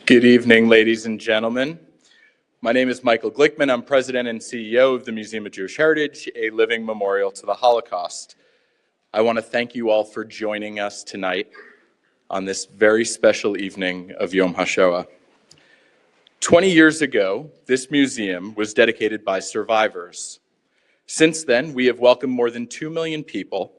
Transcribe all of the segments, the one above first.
Good evening, ladies and gentlemen. My name is Michael Glickman. I'm president and CEO of the Museum of Jewish Heritage, a living memorial to the Holocaust. I want to thank you all for joining us tonight on this very special evening of Yom HaShoah. 20 years ago, this museum was dedicated by survivors. Since then, we have welcomed more than 2 million people,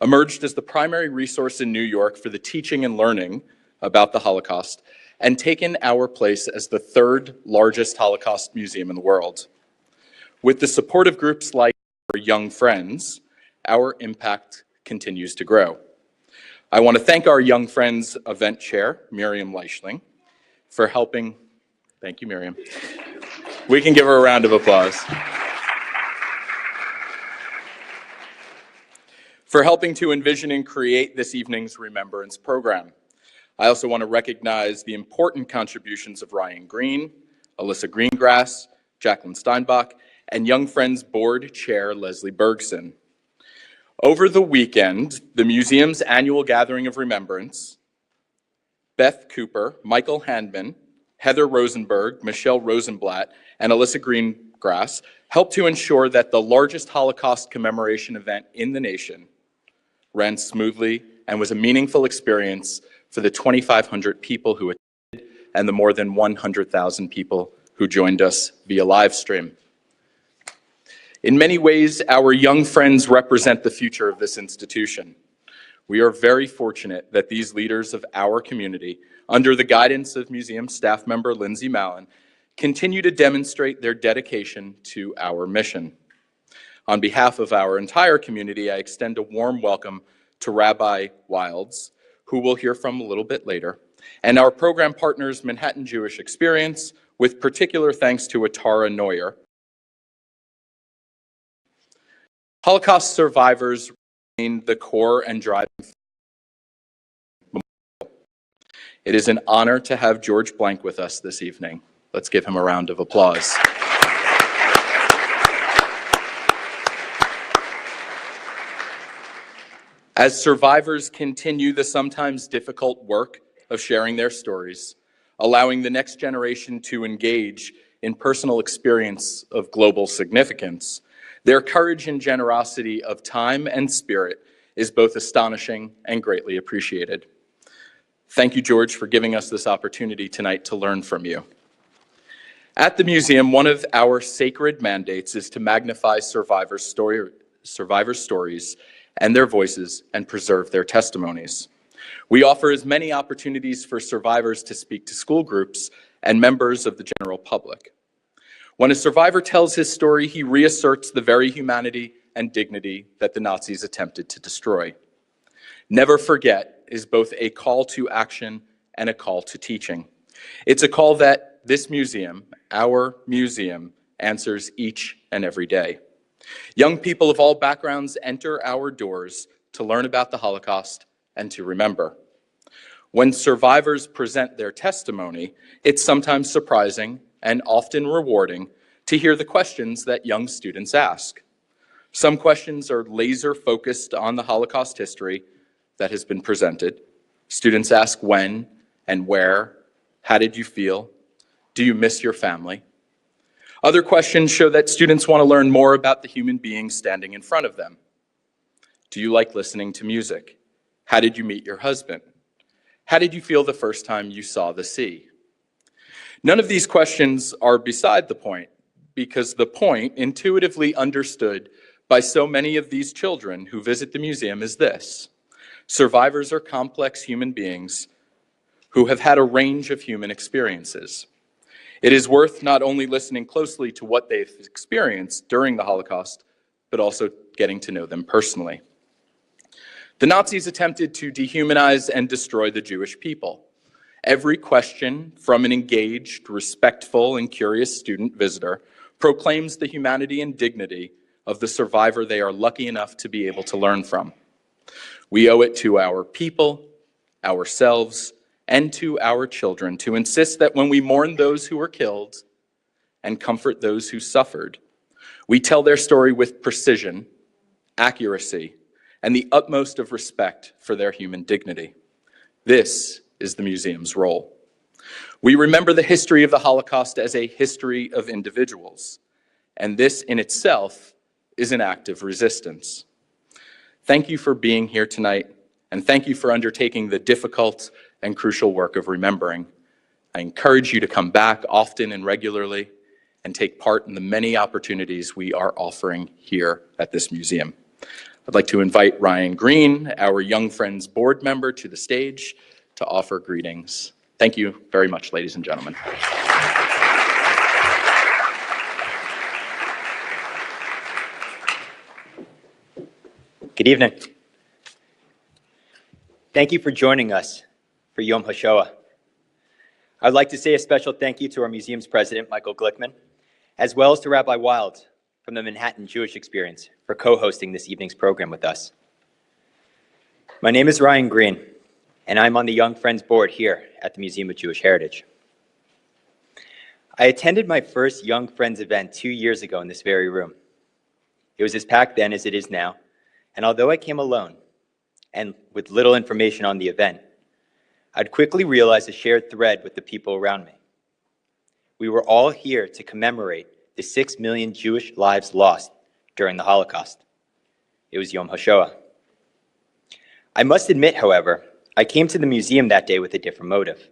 emerged as the primary resource in New York for the teaching and learning about the Holocaust, and taken our place as the third largest Holocaust museum in the world. With the support of groups like our Young Friends, our impact continues to grow. I want to thank our Young Friends event chair, Miriam Leichtling, for helping. Thank you, Miriam. We can give her a round of applause. For helping to envision and create this evening's Remembrance program. I also want to recognize the important contributions of Ryan Green, Alyssa Greengrass, Jacqueline Steinbach, and Young Friends Board Chair Leslie Bergson. Over the weekend, the museum's annual gathering of remembrance, Beth Cooper, Michael Handman, Heather Rosenberg, Michelle Rosenblatt, and Alyssa Greengrass helped to ensure that the largest Holocaust commemoration event in the nation ran smoothly and was a meaningful experience for the 2,500 people who attended and the more than 100,000 people who joined us via live stream. In many ways, our Young Friends represent the future of this institution. We are very fortunate that these leaders of our community, under the guidance of museum staff member Lindsay Mallon, continue to demonstrate their dedication to our mission. On behalf of our entire community, I extend a warm welcome to Rabbi Wilds, who we'll hear from a little bit later, and our program partners, Manhattan Jewish Experience, with particular thanks to Atara Neuer. Holocaust survivors remain the core and driving force. It is an honor to have George Blank with us this evening. Let's give him a round of applause. As survivors continue the sometimes difficult work of sharing their stories, allowing the next generation to engage in personal experience of global significance, their courage and generosity of time and spirit is both astonishing and greatly appreciated. Thank you, George, for giving us this opportunity tonight to learn from you. At the museum, one of our sacred mandates is to magnify survivors' stories and their voices and preserve their testimonies. We offer as many opportunities for survivors to speak to school groups and members of the general public. When a survivor tells his story, he reasserts the very humanity and dignity that the Nazis attempted to destroy. Never forget is both a call to action and a call to teaching. It's a call that this museum, our museum, answers each and every day. Young people of all backgrounds enter our doors to learn about the Holocaust and to remember. When survivors present their testimony, it's sometimes surprising and often rewarding to hear the questions that young students ask. Some questions are laser focused on the Holocaust history that has been presented. Students ask when and where, how did you feel, do you miss your family? Other questions show that students want to learn more about the human being standing in front of them. Do you like listening to music? How did you meet your husband? How did you feel the first time you saw the sea? None of these questions are beside the point, because the point, intuitively understood by so many of these children who visit the museum, is this: survivors are complex human beings who have had a range of human experiences. It is worth not only listening closely to what they've experienced during the Holocaust, but also getting to know them personally. The Nazis attempted to dehumanize and destroy the Jewish people. Every question from an engaged, respectful, and curious student visitor proclaims the humanity and dignity of the survivor they are lucky enough to be able to learn from. We owe it to our people, ourselves, and to our children to insist that when we mourn those who were killed and comfort those who suffered, we tell their story with precision, accuracy, and the utmost of respect for their human dignity. This is the museum's role. We remember the history of the Holocaust as a history of individuals, and this in itself is an act of resistance. Thank you for being here tonight, and thank you for undertaking the difficult and crucial work of remembering. I encourage you to come back often and regularly and take part in the many opportunities we are offering here at this museum. I'd like to invite Ryan Green, our Young Friends board member, to the stage to offer greetings. Thank you very much, ladies and gentlemen. Good evening. Thank you for joining us for Yom HaShoah. I'd like to say a special thank you to our museum's president, Michael Glickman, as well as to Rabbi Wilds from the Manhattan Jewish Experience for co-hosting this evening's program with us. My name is Ryan Green, and I'm on the Young Friends board here at the Museum of Jewish Heritage. I attended my first Young Friends event 2 years ago in this very room. It was as packed then as it is now, and although I came alone and with little information on the event, I'd quickly realize a shared thread with the people around me. We were all here to commemorate the 6 million Jewish lives lost during the Holocaust. It was Yom HaShoah. I must admit, however, I came to the museum that day with a different motive.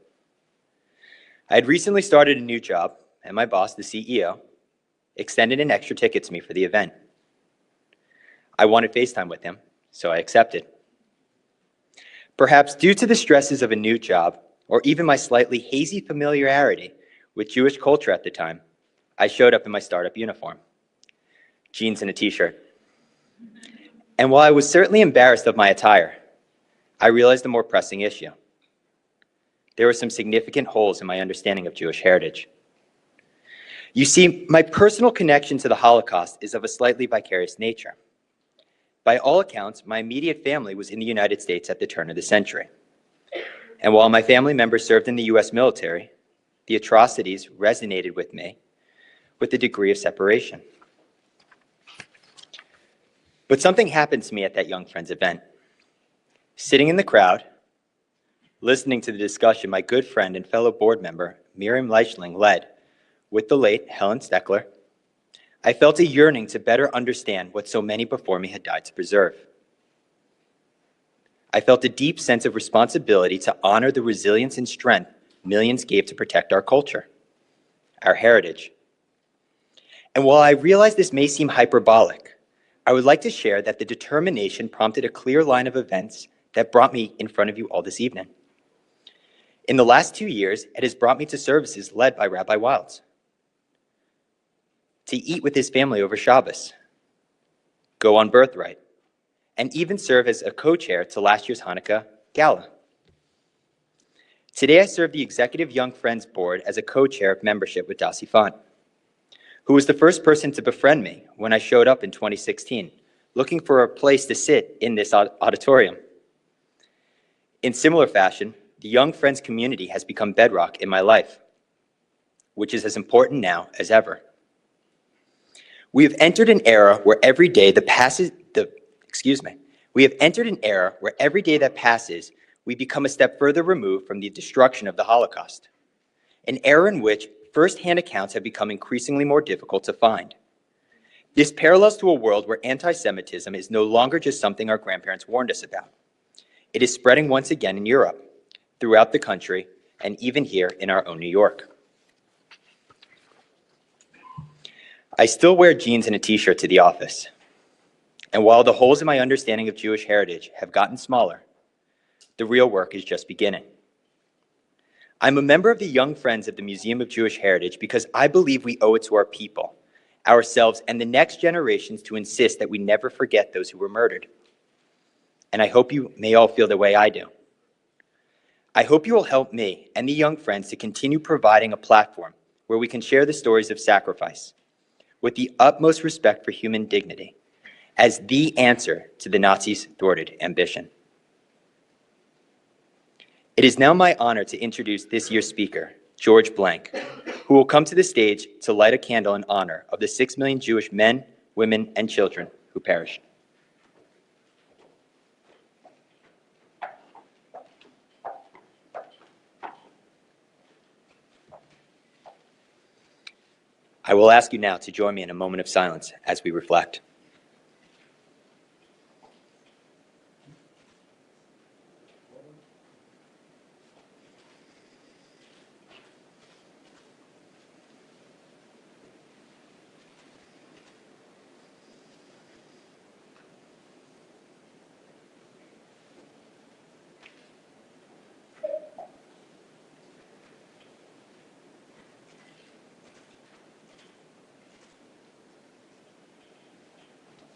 I had recently started a new job, and my boss, the CEO, extended an extra ticket to me for the event. I wanted FaceTime with him, so I accepted. Perhaps due to the stresses of a new job, or even my slightly hazy familiarity with Jewish culture at the time, I showed up in my startup uniform, jeans and a t-shirt. And while I was certainly embarrassed of my attire, I realized a more pressing issue. There were some significant holes in my understanding of Jewish heritage. You see, my personal connection to the Holocaust is of a slightly vicarious nature. By all accounts, my immediate family was in the United States at the turn of the century. And while my family members served in the US military, the atrocities resonated with me with a degree of separation. But something happened to me at that Young Friends event. Sitting in the crowd, listening to the discussion my good friend and fellow board member, Miriam Leichtling, led with the late Helen Steckler, I felt a yearning to better understand what so many before me had died to preserve. I felt a deep sense of responsibility to honor the resilience and strength millions gave to protect our culture, our heritage. And while I realize this may seem hyperbolic, I would like to share that the determination prompted a clear line of events that brought me in front of you all this evening. In the last 2 years, it has brought me to services led by Rabbi Wilds, to eat with his family over Shabbos, go on Birthright, and even serve as a co-chair to last year's Hanukkah Gala. Today, I serve the Executive Young Friends Board as a co-chair of membership with Dasi Font, who was the first person to befriend me when I showed up in 2016, looking for a place to sit in this auditorium. In similar fashion, the Young Friends community has become bedrock in my life, which is as important now as ever. We have entered an era where every day that passes, we become a step further removed from the destruction of the Holocaust, an era in which first-hand accounts have become increasingly more difficult to find. This parallels to a world where anti-Semitism is no longer just something our grandparents warned us about. It is spreading once again in Europe, throughout the country, and even here in our own New York. I still wear jeans and a t-shirt to the office. And while the holes in my understanding of Jewish heritage have gotten smaller, the real work is just beginning. I'm a member of the Young Friends of the Museum of Jewish Heritage because I believe we owe it to our people, ourselves, and the next generations to insist that we never forget those who were murdered. And I hope you may all feel the way I do. I hope you will help me and the Young Friends to continue providing a platform where we can share the stories of sacrifice with the utmost respect for human dignity as the answer to the Nazis' thwarted ambition. It is now my honor to introduce this year's speaker, George Blank, who will come to the stage to light a candle in honor of the 6 million Jewish men, women, and children who perished. I will ask you now to join me in a moment of silence as we reflect.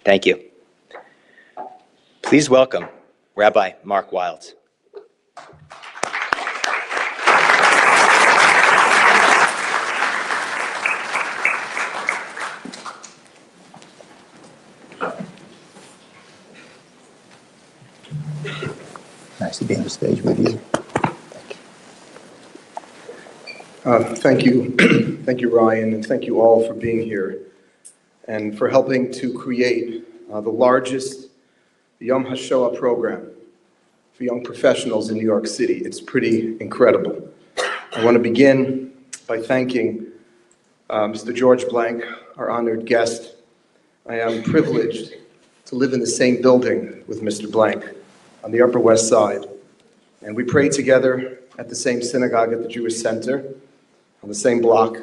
Thank you. Please welcome Rabbi Mark Wilds. Nice to be on the stage with you. Thank you. Thank you, Ryan, and thank you all for being here and for helping to create the largest Yom HaShoah program for young professionals in New York City. It's pretty incredible. I want to begin by thanking Mr. George Blank, our honored guest. I am privileged to live in the same building with Mr. Blank on the Upper West Side, and we pray together at the same synagogue at the Jewish Center on the same block.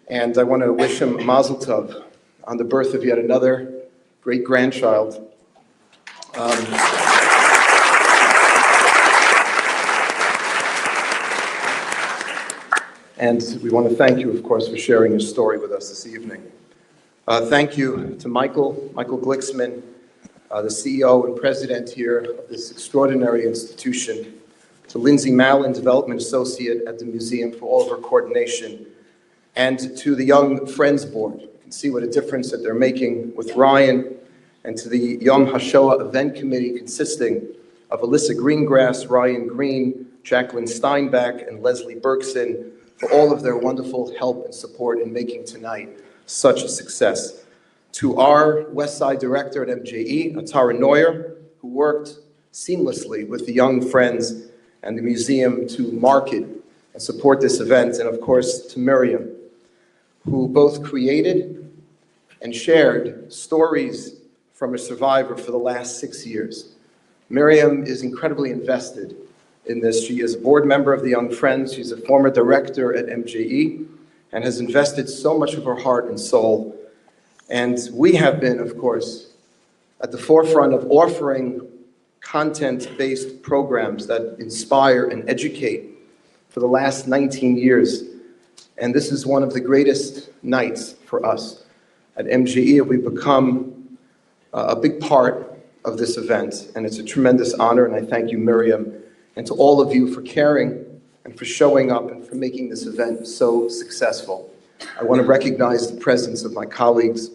And I want to wish him a mazel tov on the birth of yet another great-grandchild. And we want to thank you, of course, for sharing your story with us this evening. Thank you to Michael Glicksman, the CEO and president here of this extraordinary institution, to Lindsay Mallon, Development Associate at the Museum, for all of her coordination, and to the Young Friends Board. You can see what a difference that they're making with Ryan, and to the Yom HaShoah Event Committee, consisting of Alyssa Greengrass, Ryan Green, Jacqueline Steinbach, and Leslie Bergson, for all of their wonderful help and support in making tonight such a success. To our West Side director at MJE, Atara Neuer, who worked seamlessly with the Young Friends and the museum to market and support this event, and of course to Miriam, who both created and shared stories from a survivor for the last 6 years. Miriam is incredibly invested in this. She is a board member of the Young Friends. She's a former director at MJE and has invested so much of her heart and soul. And we have been, of course, at the forefront of offering content-based programs that inspire and educate for the last 19 years. And this is one of the greatest nights for us. At MGE, we've become a big part of this event, and it's a tremendous honor, and I thank you, Miriam, and to all of you for caring and for showing up and for making this event so successful. I want to recognize the presence of my colleagues,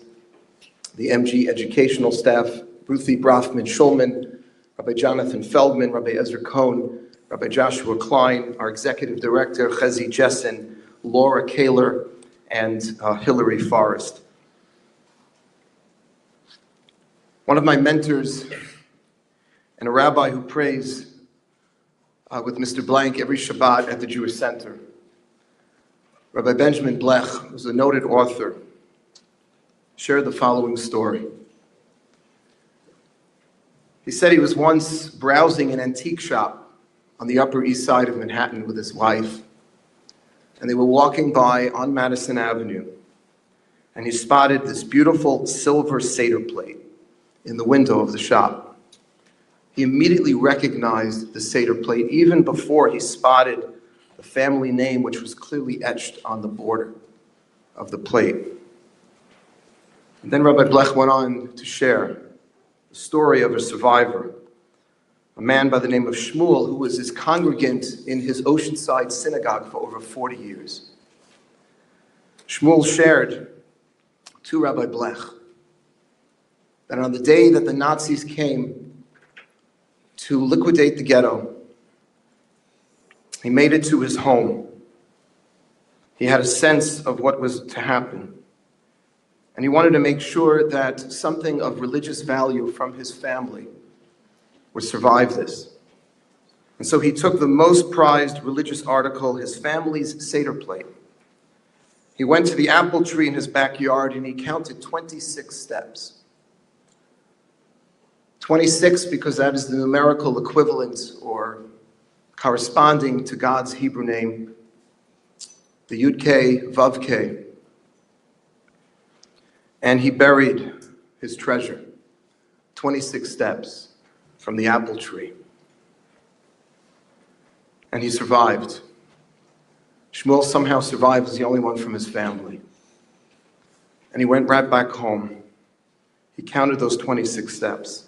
the MG educational staff, Ruthie Brafman-Schulman, Rabbi Jonathan Feldman, Rabbi Ezra Cohn, Rabbi Joshua Klein, our executive director, Chezi Jessen, Laura Kaler, and Hillary Forrest. One of my mentors and a rabbi who prays with Mr. Blank every Shabbat at the Jewish Center, Rabbi Benjamin Blech, who's a noted author, shared the following story. He said he was once browsing an antique shop on the Upper East Side of Manhattan with his wife, and they were walking by on Madison Avenue, and he spotted this beautiful silver seder plate in the window of the shop. He immediately recognized the seder plate even before he spotted the family name, which was clearly etched on the border of the plate. And then Rabbi Blech went on to share the story of a survivor, a man by the name of Shmuel, who was his congregant in his Oceanside synagogue for over 40 years. Shmuel shared to Rabbi Blech that on the day that the Nazis came to liquidate the ghetto, he made it to his home. He had a sense of what was to happen. And he wanted to make sure that something of religious value from his family would survive this. And so he took the most prized religious article, his family's seder plate. He went to the apple tree in his backyard and he counted 26 steps. 26 because that is the numerical equivalent or corresponding to God's Hebrew name, the Yud-Kei, Vav-Kei. And he buried his treasure, 26 steps from the apple tree. And he survived. Shmuel somehow survived as the only one from his family. And he went right back home. He counted those 26 steps.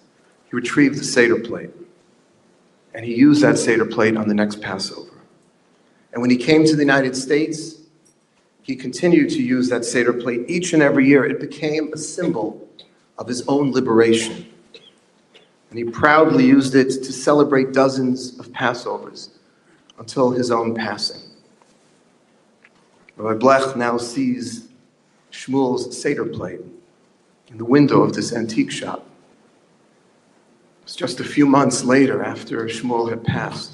He retrieved the seder plate. And he used that seder plate on the next Passover. And when he came to the United States, he continued to use that seder plate each and every year. It became a symbol of his own liberation. And he proudly used it to celebrate dozens of Passovers until his own passing. Rabbi Blech now sees Shmuel's seder plate in the window of this antique shop. It's just a few months later after Shmuel had passed.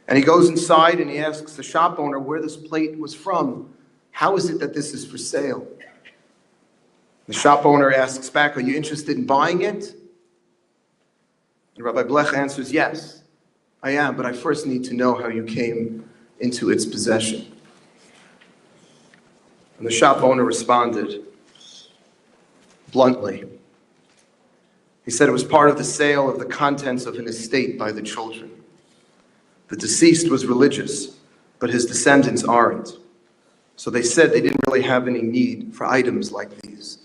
And he goes inside and he asks the shop owner where this plate was from. How is it that this is for sale? The shop owner asks back, are you interested in buying it? And Rabbi Blech answers, yes, I am, but I first need to know how you came into its possession. And the shop owner responded bluntly. He said it was part of the sale of the contents of an estate by the children. The deceased was religious, but his descendants aren't. So they said they didn't really have any need for items like these.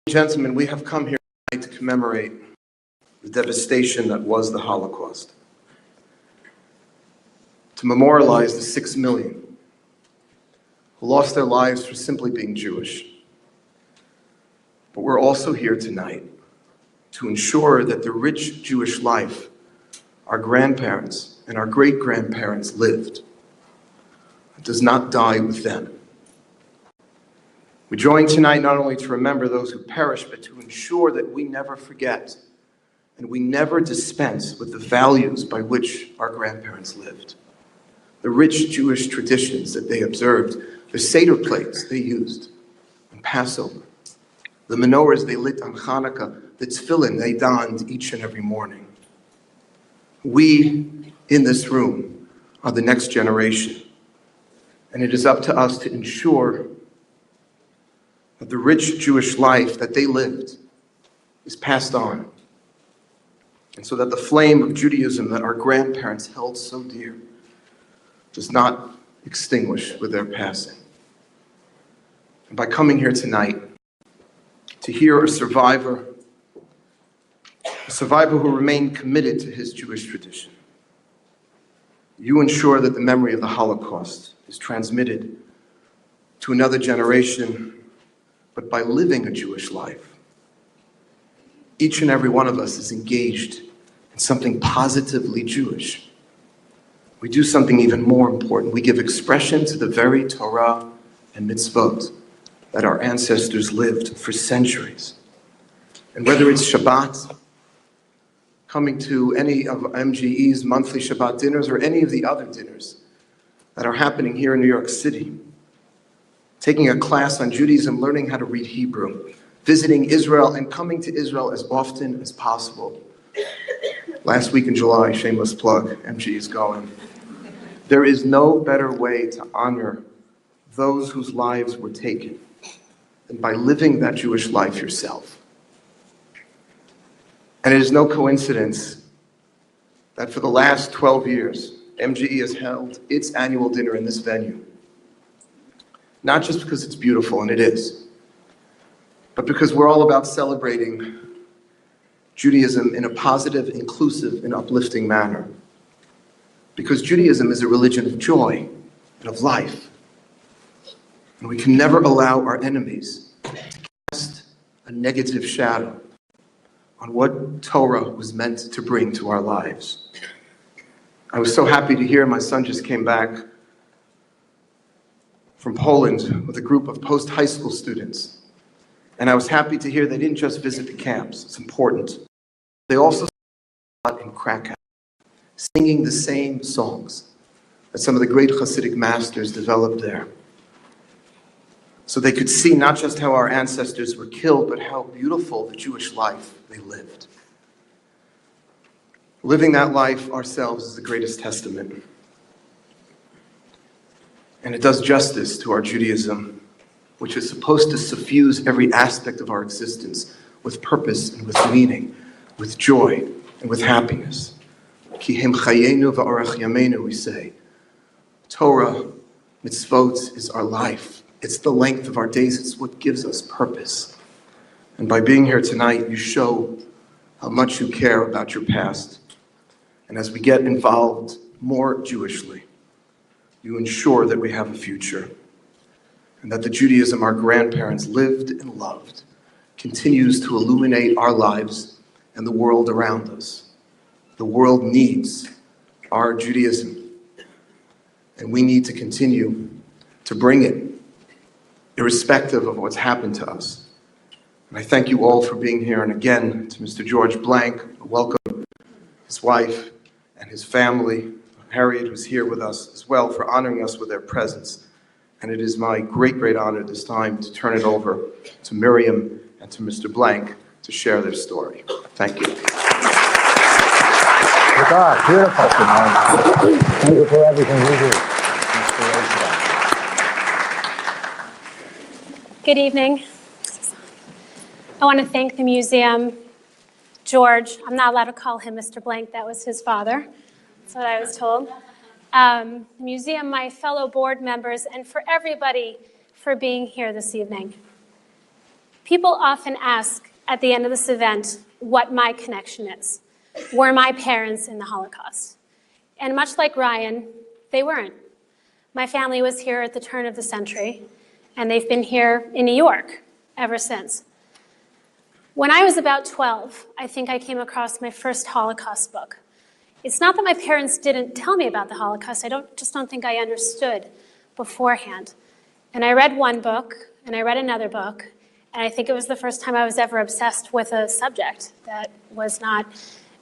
Gentlemen, we have come here tonight to commemorate the devastation that was the Holocaust. To memorialize the 6 million who lost their lives for simply being Jewish. But we're also here tonight to ensure that the rich Jewish life our grandparents and our great-grandparents lived does not die with them. We join tonight not only to remember those who perished, but to ensure that we never forget and we never dispense with the values by which our grandparents lived. The rich Jewish traditions that they observed, the seder plates they used on Passover, the menorahs they lit on Hanukkah, the tefillin they donned each and every morning. We in this room are the next generation, and it is up to us to ensure that the rich Jewish life that they lived is passed on, and so that the flame of Judaism that our grandparents held so dear does not extinguish with their passing. And by coming here tonight to hear a survivor who remained committed to his Jewish tradition, you ensure that the memory of the Holocaust is transmitted to another generation, but by living a Jewish life. Each and every one of us is engaged in something positively Jewish. We do something even more important. We give expression to the very Torah and mitzvot that our ancestors lived for centuries. And whether it's Shabbat, coming to any of MGE's monthly Shabbat dinners or any of the other dinners that are happening here in New York City, taking a class on Judaism, learning how to read Hebrew, visiting Israel and coming to Israel as often as possible. Last week in July, shameless plug, MGE is going. There is no better way to honor those whose lives were taken than by living that Jewish life yourself. And it is no coincidence that for the last 12 years, MGE has held its annual dinner in this venue. Not just because it's beautiful, and it is, but because we're all about celebrating Judaism in a positive, inclusive, and uplifting manner. Because Judaism is a religion of joy and of life. And we can never allow our enemies to cast a negative shadow on what Torah was meant to bring to our lives. I was so happy to hear my son just came back from Poland with a group of post-high school students. And I was happy to hear they didn't just visit the camps. It's important. They also in Krakow. singing the same songs that some of the great Hasidic masters developed there. So they could see not just how our ancestors were killed, but how beautiful the Jewish life they lived. Living that life ourselves is the greatest testament. And it does justice to our Judaism, which is supposed to suffuse every aspect of our existence with purpose and with meaning, with joy and with happiness. Ki hem chayenu va'orach yameinu, we say. Torah, mitzvot, is our life. It's the length of our days. It's what gives us purpose. And by being here tonight, you show how much you care about your past. And as we get involved more Jewishly, you ensure that we have a future, and that the Judaism our grandparents lived and loved continues to illuminate our lives and the world around us. The world needs our Judaism, and we need to continue to bring it, irrespective of what's happened to us. And I thank you all for being here, and again, to Mr. George Blank, welcome his wife and his family, Harriet, who's here with us as well, for honoring us with their presence. And it is my great, great honor this time to turn it over to Miriam and to Mr. Blank to share their story. Thank you. God, beautiful. Thank you for everything you do. Good evening. I want to thank the museum, George. I'm not allowed to call him Mr. Blank. That was his father. That's what I was told. The museum, my fellow board members, and for everybody for being here this evening. People often ask at the end of this event what my connection is. Were my parents in the Holocaust? And much like Ryan, they weren't. My family was here at the turn of the century, and they've been here in New York ever since. When I was about 12, I think I came across my first Holocaust book. It's not that my parents didn't tell me about the Holocaust, I just don't think I understood beforehand. And I read one book, and I read another book, and I think it was the first time I was ever obsessed with a subject that was not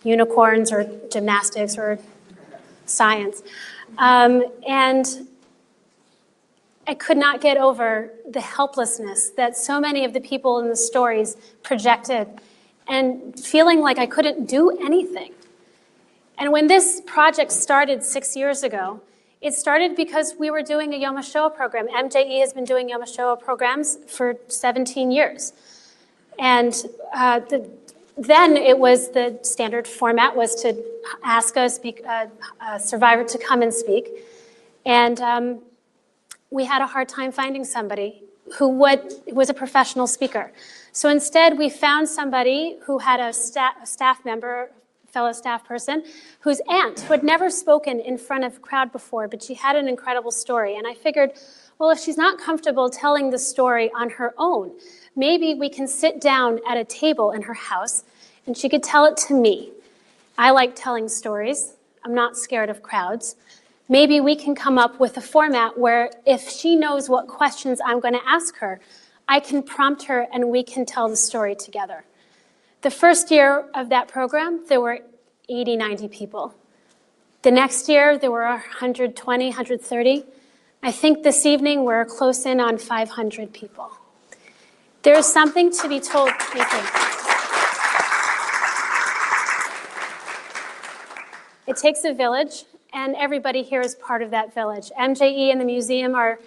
unicorns or gymnastics or science. And I could not get over the helplessness that so many of the people in the stories projected, and feeling like I couldn't do anything. And when this project started 6 years ago, it started because we were doing a Yom HaShoah program. MJE has been doing Yom HaShoah programs for 17 years. And then it was the standard format was to ask a survivor to come and speak. And we had a hard time finding somebody who was a professional speaker. So instead, we found somebody who had a staff member, fellow staff person, whose aunt, who had never spoken in front of a crowd before, but she had an incredible story. And I figured, well, if she's not comfortable telling the story on her own, maybe we can sit down at a table in her house and she could tell it to me. I like telling stories. I'm not scared of crowds. Maybe we can come up with a format where if she knows what questions I'm going to ask her, I can prompt her and we can tell the story together. The first year of that program, there were 80, 90 people. The next year, there were 120, 130. I think this evening, we're close in on 500 people. There is something to be told. Thank you. It takes a village, and everybody here is part of that village. MJE and the museum are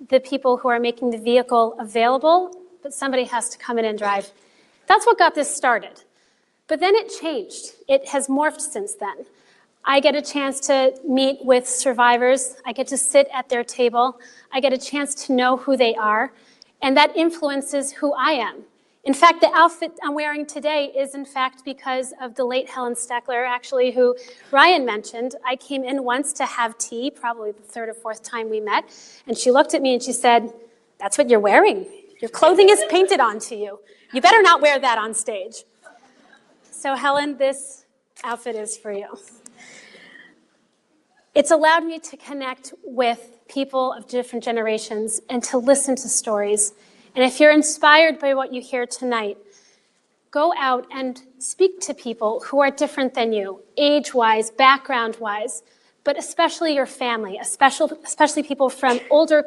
the people who are making the vehicle available, but somebody has to come in and drive. That's what got this started. But then it changed. It has morphed since then. I get a chance to meet with survivors. I get to sit at their table. I get a chance to know who they are. And that influences who I am. In fact, the outfit I'm wearing today is in fact because of the late Helen Steckler, actually, who Ryan mentioned. I came in once to have tea, probably the third or fourth time we met. And she looked at me and she said, "That's what you're wearing. Your clothing is painted onto you. You better not wear that on stage." So Helen, this outfit is for you. It's allowed me to connect with people of different generations and to listen to stories. And if you're inspired by what you hear tonight, go out and speak to people who are different than you, age-wise, background-wise, but especially your family, especially people from older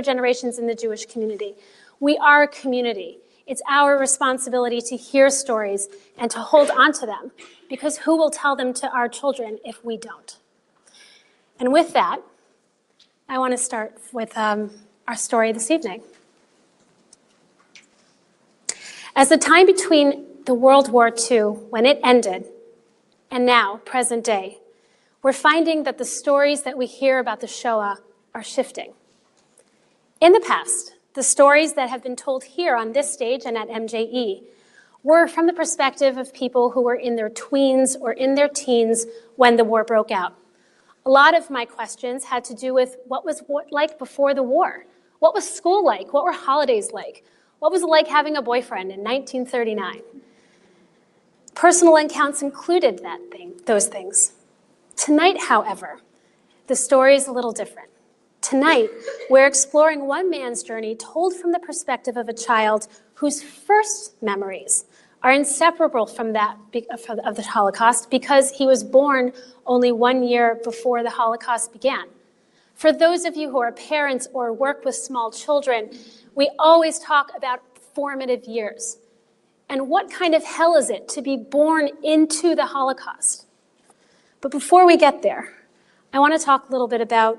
generations in the Jewish community. We are a community. It's our responsibility to hear stories and to hold on to them, because who will tell them to our children if we don't? And with that, I want to start with our story this evening. As the time between the World War II, when it ended, and now, present day, we're finding that the stories that we hear about the Shoah are shifting. In the past, the stories that have been told here on this stage and at MJE were from the perspective of people who were in their tweens or in their teens when the war broke out. A lot of my questions had to do with what was like before the war. What was school like? What were holidays like? What was it like having a boyfriend in 1939? Personal accounts included those things. Tonight, however, the story is a little different. Tonight, we're exploring one man's journey told from the perspective of a child whose first memories are inseparable from that of the Holocaust because he was born only 1 year before the Holocaust began. For those of you who are parents or work with small children, we always talk about formative years. And what kind of hell is it to be born into the Holocaust? But before we get there, I want to talk a little bit about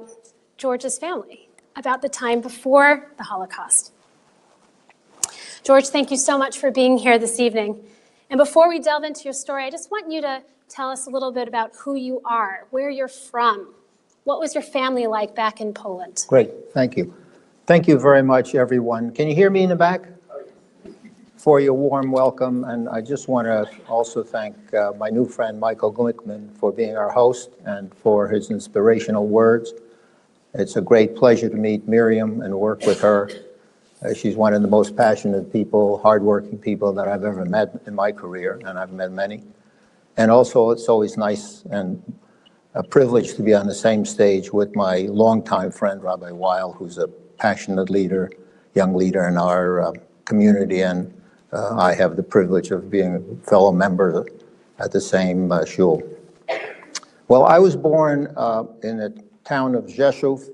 George's family, about the time before the Holocaust. George, thank you so much for being here this evening. And before we delve into your story, I just want you to tell us a little bit about who you are, where you're from. What was your family like back in Poland? Great, thank you. Thank you very much, everyone. Can you hear me in the back? For your warm welcome, and I just want to also thank my new friend Michael Glickman for being our host and for his inspirational words. It's a great pleasure to meet Miriam and work with her. She's one of the most passionate people, hardworking people that I've ever met in my career, and I've met many. And also, it's always nice and a privilege to be on the same stage with my longtime friend, Rabbi Wilds, who's a passionate leader, young leader in our community, and I have the privilege of being a fellow member at the same shul. Well, I was born in the town of Rzeszów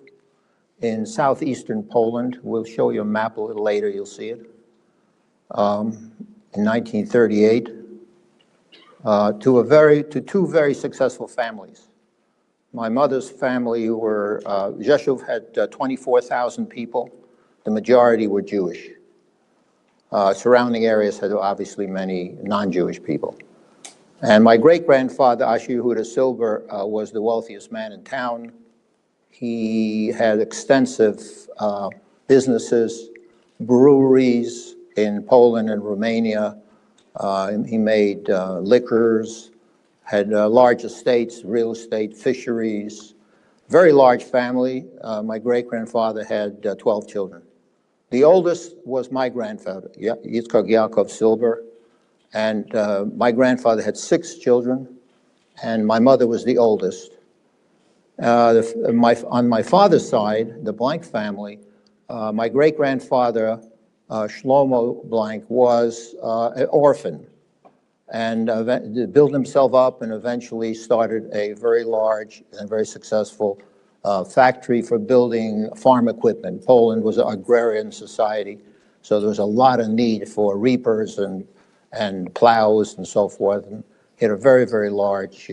in southeastern Poland. We'll show you a map a little later, you'll see it. In 1938, to two very successful families. My mother's family Rzeszów had 24,000 people. The majority were Jewish. Surrounding areas had obviously many non-Jewish people. And my great-grandfather, Asher Yehuda Silber, was the wealthiest man in town. He had extensive businesses, breweries in Poland and Romania. He made liquors, had large estates, real estate, fisheries, very large family. My great-grandfather had 12 children. The oldest was my grandfather, Yitzchak Yaakov Silber, and my grandfather had 6 children, and my mother was the oldest. On my father's side, the Blank family, my great-grandfather, Shlomo Blank, was an orphan and built himself up and eventually started a very large and very successful factory for building farm equipment. Poland was an agrarian society, so there was a lot of need for reapers and plows and so forth. And he had a very, very large,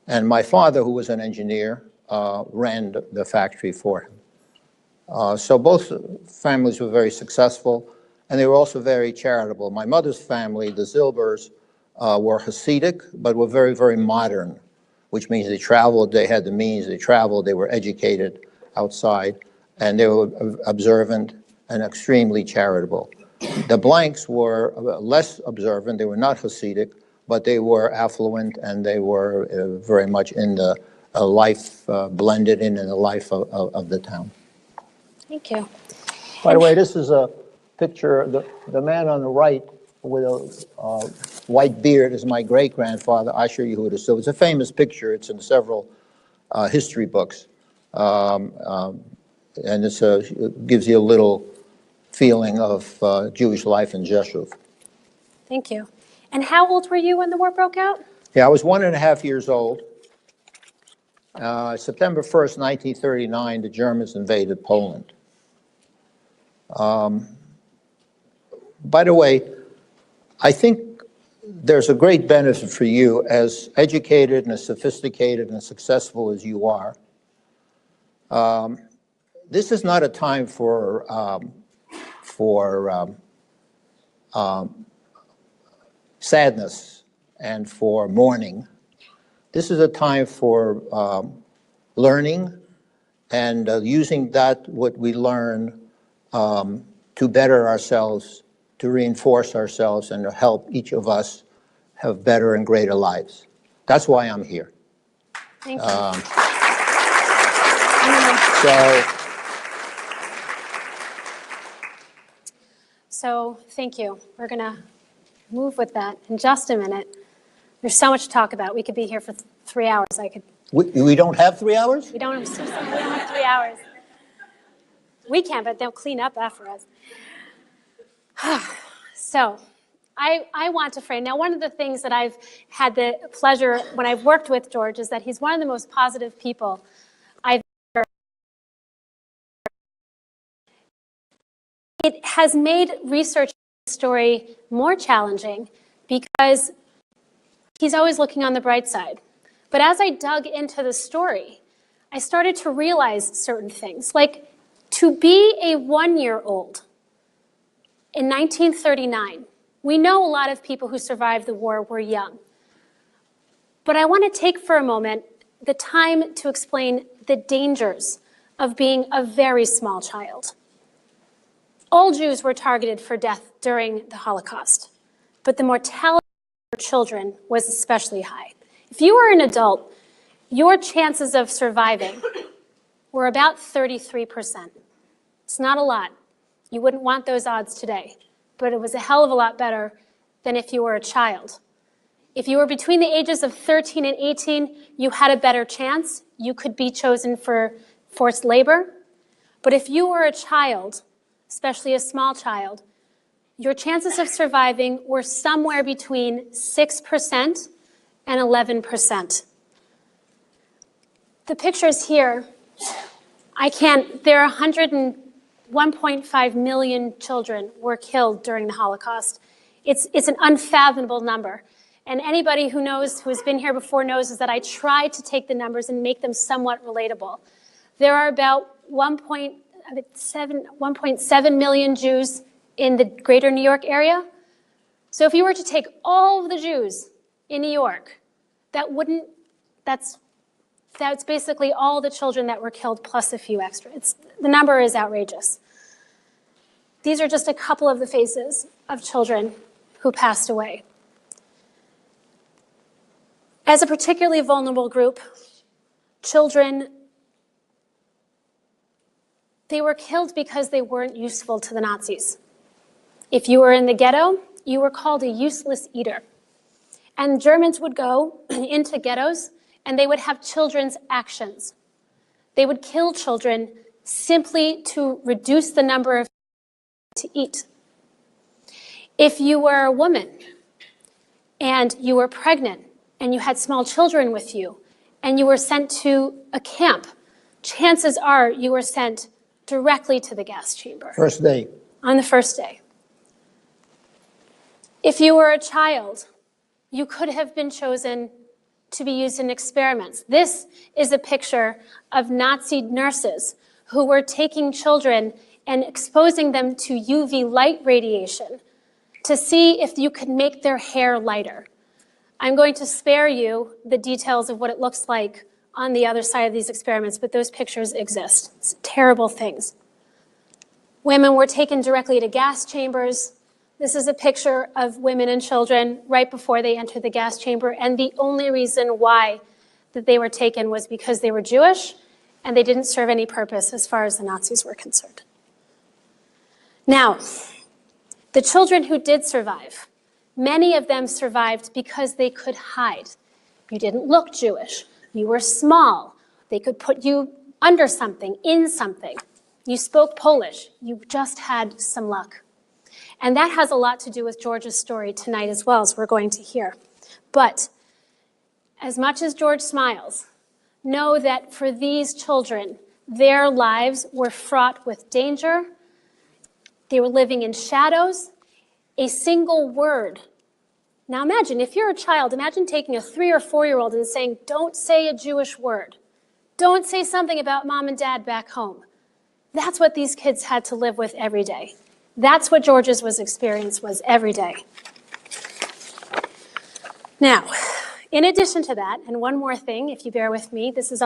and my father, who was an engineer, ran the factory for him. So both families were very successful, and they were also very charitable. My mother's family, the Zilbers, were Hasidic, but were very, very modern, which means they traveled, they had the means, they traveled, they were educated outside, and they were observant and extremely charitable. The Blanks were less observant, they were not Hasidic, but they were affluent and they were very much in the life, blended in the life of the town. Thank you. By the way, this is a picture, the man on the right with a white beard is my great-grandfather, Asher Yehuda. So it's a famous picture. It's in several history books. And it gives you a little feeling of Jewish life in Rzeszów. Thank you. And how old were you when the war broke out? Yeah, I was 1.5 years old. September 1st, 1939, the Germans invaded Poland. By the way, I think there's a great benefit for you, as educated and as sophisticated and successful as you are. This is not a time for sadness and for mourning. This is a time for learning and using that, what we learn, to better ourselves, to reinforce ourselves, and to help each of us have better and greater lives. That's why I'm here. Thank you. So thank you. We're going to move with that in just a minute. There's so much to talk about. We could be here for 3 hours. We don't have 3 hours? We don't have 3 hours. We can, but they'll clean up after us. So I want to frame. Now, one of the things that I've had the pleasure when I've worked with George is that he's one of the most positive people I've ever. It has made research the story more challenging because he's always looking on the bright side. But as I dug into the story, I started to realize certain things, like to be a 1-year-old in 1939. We know a lot of people who survived the war were young. But I want to take for a moment the time to explain the dangers of being a very small child. All Jews were targeted for death during the Holocaust, but the mortality for children was especially high. If you were an adult, your chances of surviving were about 33%. It's not a lot. You wouldn't want those odds today, but it was a hell of a lot better than if you were a child. If you were between the ages of 13 and 18, you had a better chance. You could be chosen for forced labor. But if you were a child, especially a small child, your chances of surviving were somewhere between 6% and 11%. The pictures here, there are 101.5 million children were killed during the Holocaust. It's an unfathomable number. And anybody who has been here before knows is that I try to take the numbers and make them somewhat relatable. There are about 1.7 million Jews in the greater New York area. So if you were to take all of the Jews in New York, that's basically all the children that were killed plus a few extra. The number is outrageous. These are just a couple of the faces of children who passed away. As a particularly vulnerable group, children, they were killed because they weren't useful to the Nazis. If you were in the ghetto, you were called a useless eater. And Germans would go into ghettos and they would have children's actions. They would kill children simply to reduce the number of to eat. If you were a woman and you were pregnant and you had small children with you and you were sent to a camp, chances are you were sent directly to the gas chamber. First day. On the first day. If you were a child, you could have been chosen to be used in experiments. This is a picture of Nazi nurses who were taking children and exposing them to UV light radiation to see if you could make their hair lighter. I'm going to spare you the details of what it looks like on the other side of these experiments, but those pictures exist. It's terrible things. Women were taken directly to gas chambers. This is a picture of women and children right before they entered the gas chamber, and the only reason why that they were taken was because they were Jewish and they didn't serve any purpose as far as the Nazis were concerned. Now, the children who did survive, many of them survived because they could hide. You didn't look Jewish. You were small. They could put you under something, in something. You spoke Polish. You just had some luck. And that has a lot to do with George's story tonight as well, as we're going to hear. But as much as George smiles, know that for these children, their lives were fraught with danger. They were living in shadows. A single word. Now imagine, if you're a child, imagine taking a 3 or 4-year-old and saying, don't say a Jewish word. Don't say something about mom and dad back home. That's what these kids had to live with every day. That's what George's experience was every day. Now, in addition to that, and one more thing, if you bear with me, this is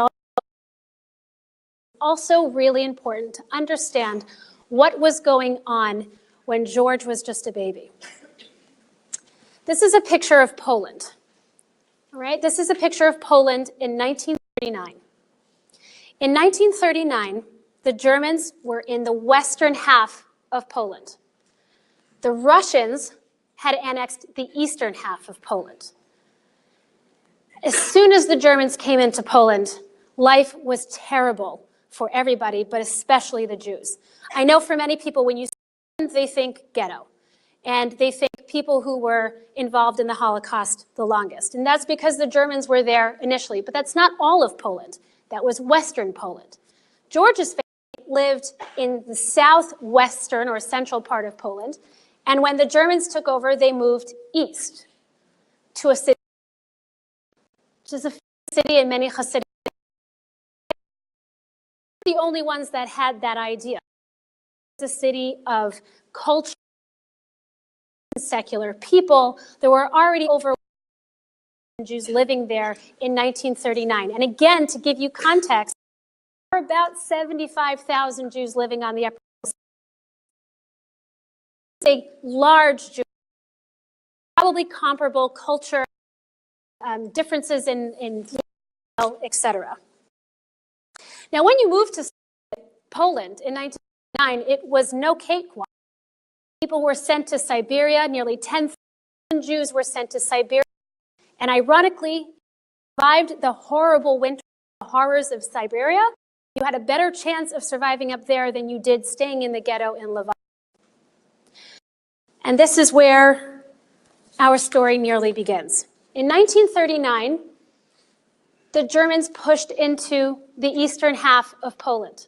also really important to understand what was going on when George was just a baby. This is a picture of Poland. All right, this is a picture of Poland in 1939. In 1939, the Germans were in the western half of Poland. The Russians had annexed the eastern half of Poland. As soon as the Germans came into Poland, life was terrible for everybody, but especially the Jews. I know for many people, when you say Poland, they think ghetto. And they think people who were involved in the Holocaust the longest. And that's because the Germans were there initially. But that's not all of Poland. That was Western Poland. George's family lived in the southwestern or central part of Poland. And when the Germans took over, they moved east to a city, which is a city in many Hasidic. The only ones that had that idea. It's a city of culture. Secular people. There were already over Jews living there in 1939. And again, to give you context, there were about 75,000 Jews living on the Upper East Side. A large Jew, probably comparable culture, differences in etc. Now, when you moved to Poland in 1939, it was no cakewalk. People were sent to Siberia. Nearly 10,000 Jews were sent to Siberia. And ironically, survived the horrible winter horrors of Siberia. You had a better chance of surviving up there than you did staying in the ghetto in Lviv. And this is where our story nearly begins. In 1939, the Germans pushed into the eastern half of Poland.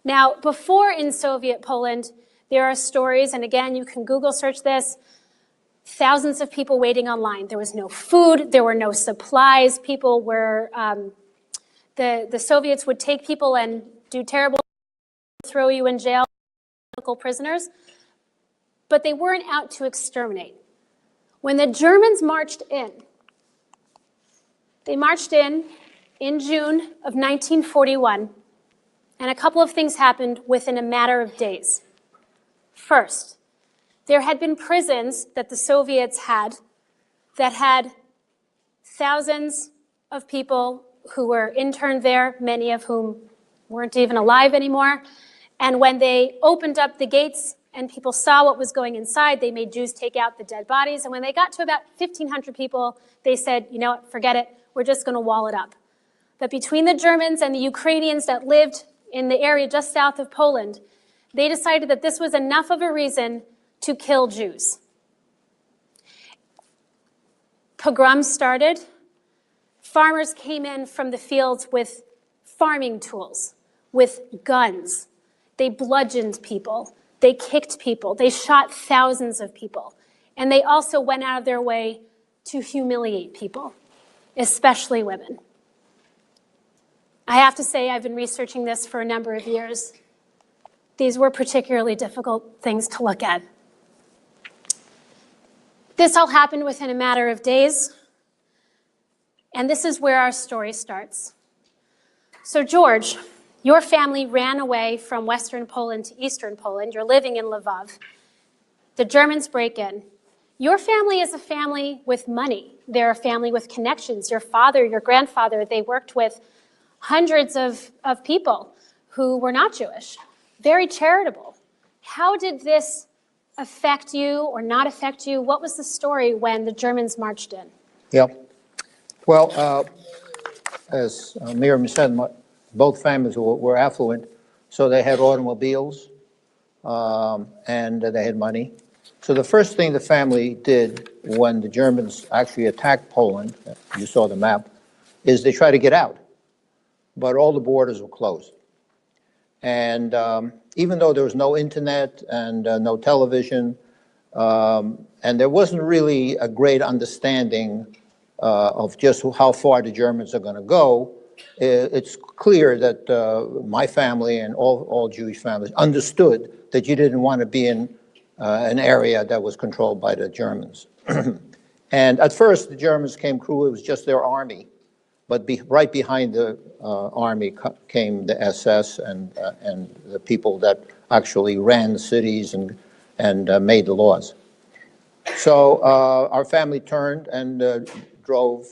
Now, before in Soviet Poland, there are stories, and again, you can Google search this, thousands of people waiting online. There was no food, there were no supplies. People were, the Soviets would take people and do terrible, throw you in jail, political prisoners, but they weren't out to exterminate. When the Germans marched in, they marched in June of 1941, and a couple of things happened within a matter of days. First, there had been prisons that the Soviets had that had thousands of people who were interned there, many of whom weren't even alive anymore. And when they opened up the gates and people saw what was going inside, they made Jews take out the dead bodies. And when they got to about 1,500 people, they said, you know what, forget it, we're just going to wall it up. But between the Germans and the Ukrainians that lived in the area just south of Poland, they decided that this was enough of a reason to kill Jews. Pogroms started. Farmers came in from the fields with farming tools, with guns. They bludgeoned people. They kicked people. They shot thousands of people. And they also went out of their way to humiliate people, especially women. I have to say, I've been researching this for a number of years. These were particularly difficult things to look at. This all happened within a matter of days, and this is where our story starts. So George, your family ran away from Western Poland to Eastern Poland. You're living in Lviv. The Germans break in. Your family is a family with money. They're a family with connections. Your father, your grandfather, they worked with hundreds of people who were not Jewish. Very charitable. How did this affect you or not affect you? What was the story when the Germans marched in? Yeah. Well, as Miriam said, both families were affluent, so they had automobiles. and they had money. So the first thing the family did when the Germans actually attacked Poland, you saw the map, is they tried to get out, but all the borders were closed. And even though there was no internet and no television, and there wasn't really a great understanding of just how far the Germans are going to go, it's clear that my family and all Jewish families understood that you didn't want to be in an area that was controlled by the Germans. And at first, the Germans came through, it was just their army. But right behind the army came the SS and the people that actually ran the cities and made the laws. So our family turned and drove,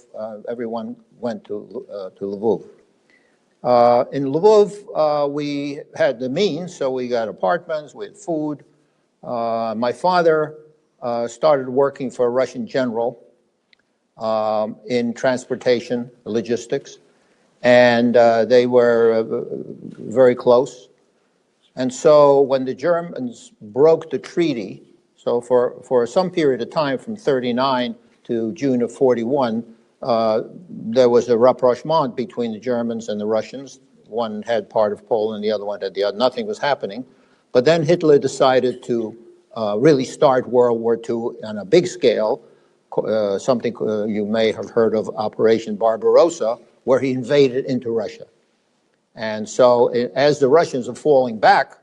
everyone went to Lvov. In Lvov, we had the means, so we got apartments, we had food. My father started working for a Russian general in transportation, logistics, and they were very close. And so when the Germans broke the treaty, so for some period of time from 39 to June of 41, there was a rapprochement between the Germans and the Russians. One had part of Poland, the other one had the other. Nothing was happening. But then Hitler decided to really start World War II on a big scale, something you may have heard of, Operation Barbarossa, where he invaded into Russia. And so as the Russians are falling back,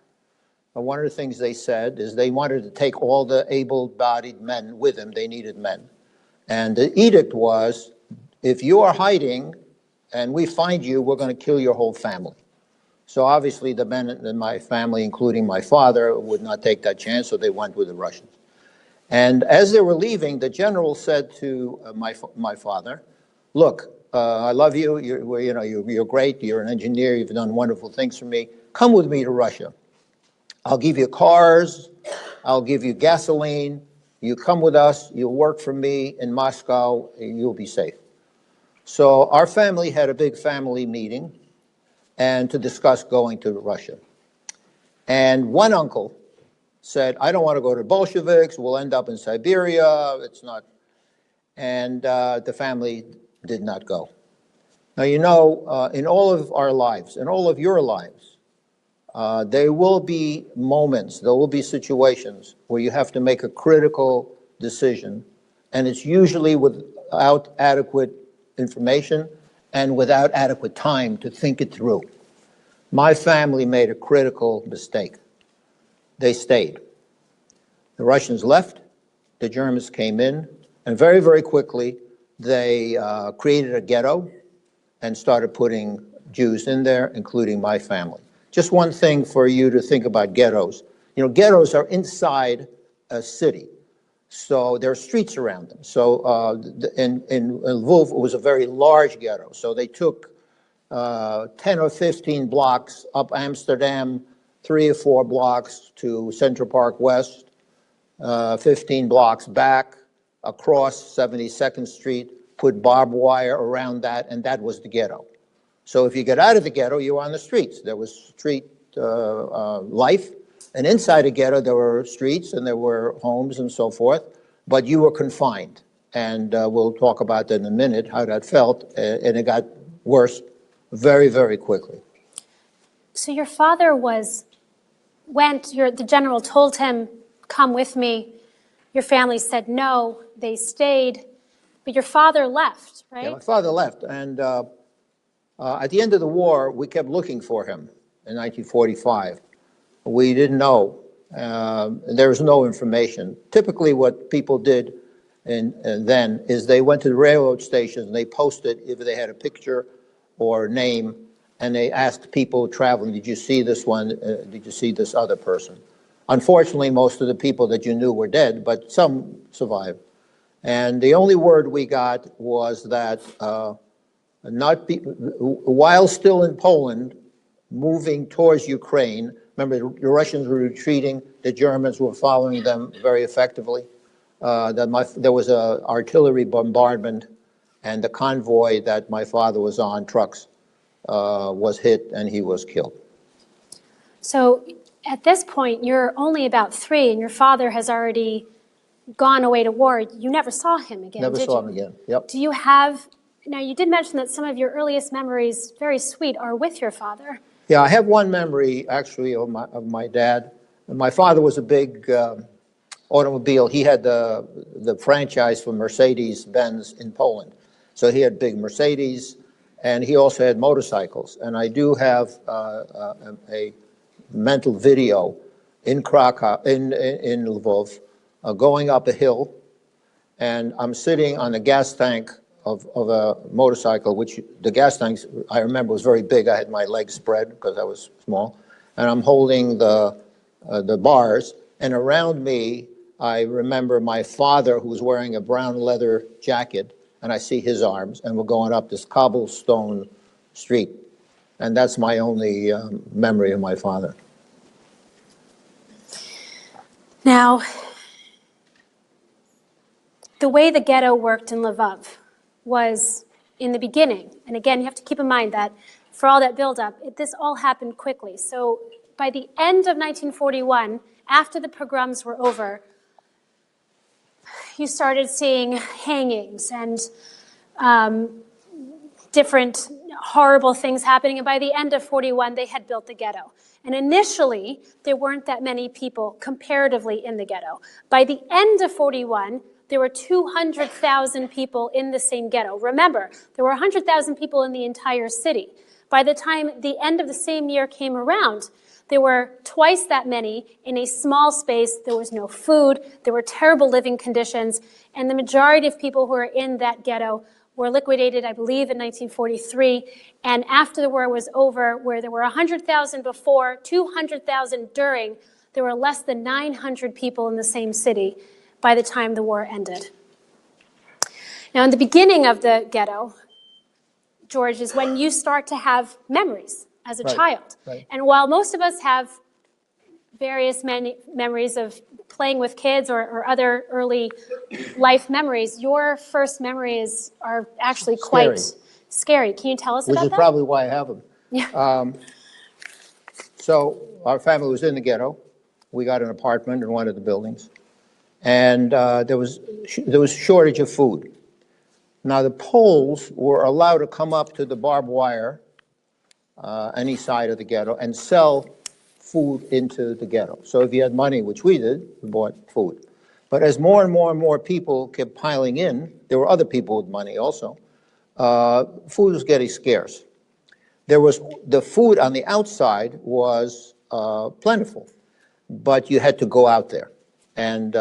one of the things they said is they wanted to take all the able-bodied men with them. They needed men. And the edict was, if you are hiding and we find you, we're going to kill your whole family. So obviously the men in my family, including my father, would not take that chance, so they went with the Russians. And as they were leaving, the general said to my father, look, I love you, you're great, you're an engineer, you've done wonderful things for me. Come with me to Russia. I'll give you cars, I'll give you gasoline, you come with us, you'll work for me in Moscow, you'll be safe. So our family had a big family meeting and to discuss going to Russia. And one uncle said, I don't want to go to Bolsheviks, we'll end up in Siberia, it's not. And the family did not go. Now, you know, in all of our lives, in all of your lives, there will be moments, there will be situations where you have to make a critical decision, and it's usually without adequate information and without adequate time to think it through. My family made a critical mistake. They stayed. The Russians left, the Germans came in, and very, very quickly they created a ghetto and started putting Jews in there, including my family. Just one thing for you to think about ghettos. You know, ghettos are inside a city, so there are streets around them. So in Lvov, it was a very large ghetto. So they took 10 or 15 blocks up Amsterdam, 3 or 4 blocks to Central Park West, 15 blocks back, across 72nd Street, put barbed wire around that, and that was the ghetto. So if you get out of the ghetto, you were on the streets. There was street life, and inside the ghetto there were streets and there were homes and so forth, but you were confined. And we'll talk about that in a minute, how that felt, and it got worse very, very quickly. So your father the general told him, come with me. Your family said no, they stayed, but your father left, right? Yeah, my father left, and at the end of the war, we kept looking for him in 1945. We didn't know. There was no information. Typically what people did then is they went to the railroad stations and they posted if they had a picture or name, and they asked people traveling, did you see this one? Did you see this other person? Unfortunately, most of the people that you knew were dead, but some survived. And the only word we got was that while still in Poland, moving towards Ukraine, remember the Russians were retreating, the Germans were following them very effectively. There was an artillery bombardment, and the convoy that my father was on, trucks, was hit and he was killed. So at this point, you're only about 3, and your father has already gone away to war. You never saw him again, Never did saw you? him again. Yep. Do you have, now you did mention that some of your earliest memories, very sweet, are with your father. Yeah, I have one memory, actually, of my dad. My father was a big automobile. He had the franchise for Mercedes-Benz in Poland. So he had big Mercedes, and he also had motorcycles. And I do have a mental video in Krakow, in Lvov, going up a hill, and I'm sitting on the gas tank of a motorcycle, which the gas tanks, I remember, was very big. I had my legs spread because I was small, and I'm holding the bars, and around me, I remember my father, who was wearing a brown leather jacket, and I see his arms, and we're going up this cobblestone street, and that's my only memory of my father. Now, the way the ghetto worked in Lvov was in the beginning, and again, you have to keep in mind that for all that buildup, this all happened quickly. So by the end of 1941, after the pogroms were over, you started seeing hangings and different horrible things happening. And by the end of 41, they had built the ghetto. And initially, there weren't that many people comparatively in the ghetto. By the end of 41, there were 200,000 people in the same ghetto. Remember, there were 100,000 people in the entire city. By the time the end of the same year came around, there were twice that many in a small space. There was no food. There were terrible living conditions. And the majority of people who were in that ghetto were liquidated, I believe, in 1943. And after the war was over, where there were 100,000 before, 200,000 during, there were less than 900 people in the same city by the time the war ended. Now, in the beginning of the ghetto, George, is when you start to have memories as a child. Right. And while most of us have various memories of playing with kids or other early life memories, your first memories are actually quite scary. Can you tell us about that? Which is probably why I have them. Yeah. So our family was in the ghetto. We got an apartment in one of the buildings, and there was shortage of food. Now the Poles were allowed to come up to the barbed wire, any side of the ghetto, and sell food into the ghetto. So if you had money, which we did, we bought food. But as more and more and more people kept piling in, there were other people with money also, food was getting scarce. The food on the outside was plentiful, but you had to go out there. And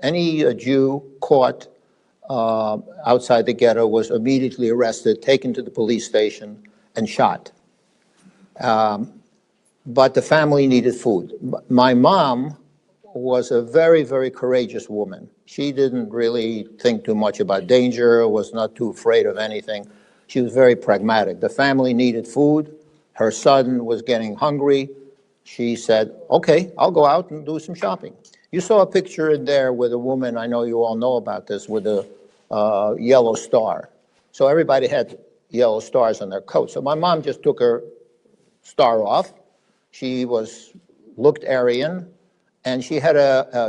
any Jew caught outside the ghetto was immediately arrested, taken to the police station, and shot. But the family needed food. My mom was a very, very courageous woman. She didn't really think too much about danger, was not too afraid of anything. She was very pragmatic. The family needed food. Her son was getting hungry. She said, okay, I'll go out and do some shopping. You saw a picture in there with a woman, I know you all know about this, with a yellow star. So everybody had yellow stars on their coat. So my mom just took her star off. She looked Aryan, and she had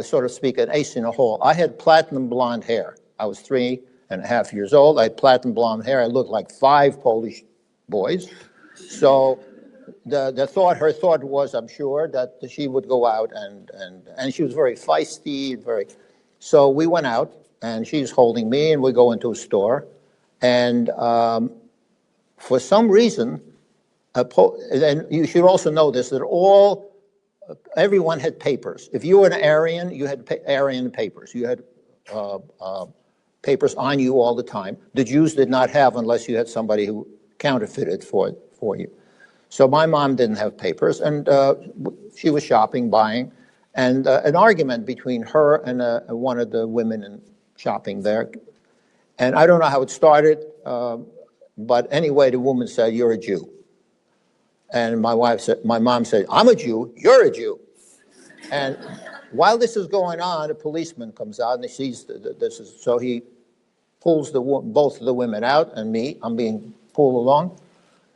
so to speak, an ace in a hole. I had platinum blonde hair. I was 3.5 years old. I had platinum blonde hair. I looked like 5 Polish boys. So her thought was, I'm sure, that she would go out, and she was very feisty, so we went out, and she's holding me, and we go into a store, and for some reason, and you should also know this, that everyone had papers. If you were an Aryan, you had Aryan papers. You had papers on you all the time. The Jews did not have unless you had somebody who counterfeited for you. So my mom didn't have papers, and she was shopping, buying, and an argument between her and one of the women shopping there. And I don't know how it started, but anyway, the woman said, "You're a Jew." And my mom said, "I'm a Jew, you're a Jew." And while this is going on, a policeman comes out and he sees so he pulls both of the women out and me. I'm being pulled along.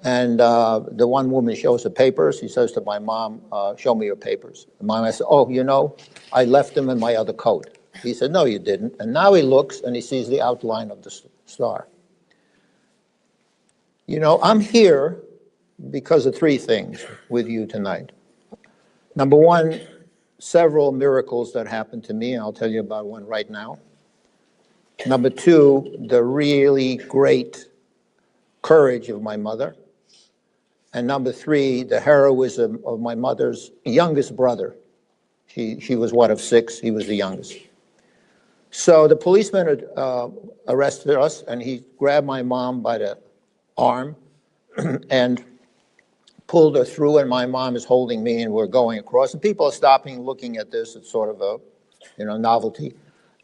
And the one woman shows the papers. He says to my mom, show me your papers. And my mom said, oh, you know, I left them in my other coat. He said, no, you didn't. And now he looks and he sees the outline of the star. You know, I'm here because of three things with you tonight. Number one, several miracles that happened to me, and I'll tell you about one right now. Number two, the really great courage of my mother. And number three, the heroism of my mother's youngest brother. She was one of six, he was the youngest. So the policeman had arrested us, and he grabbed my mom by the arm and pulled her through, and my mom is holding me, and we're going across. And people are stopping, looking at this. It's sort of a, novelty.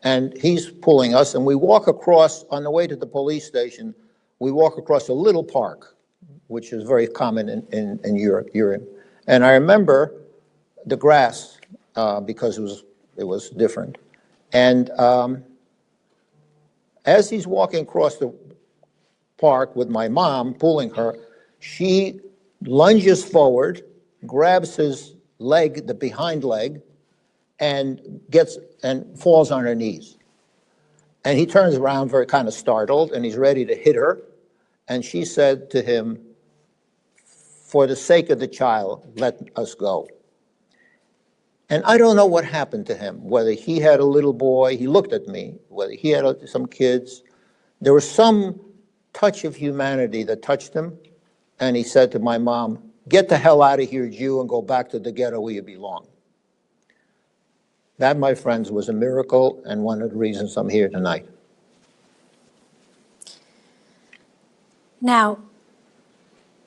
And he's pulling us, and we walk across, on the way to the police station, we walk across a little park, which is very common in Europe. And I remember the grass, because it was different. And as he's walking across the park with my mom, pulling her, she lunges forward, grabs his leg, the behind leg, and falls on her knees. And he turns around very kind of startled, and he's ready to hit her. And she said to him, for the sake of the child, let us go. And I don't know what happened to him, whether he had a little boy, he looked at me, whether he had some kids. There was some touch of humanity that touched him, and he said to my mom, get the hell out of here, Jew, and go back to the ghetto where you belong. That, my friends, was a miracle, and one of the reasons I'm here tonight. Now,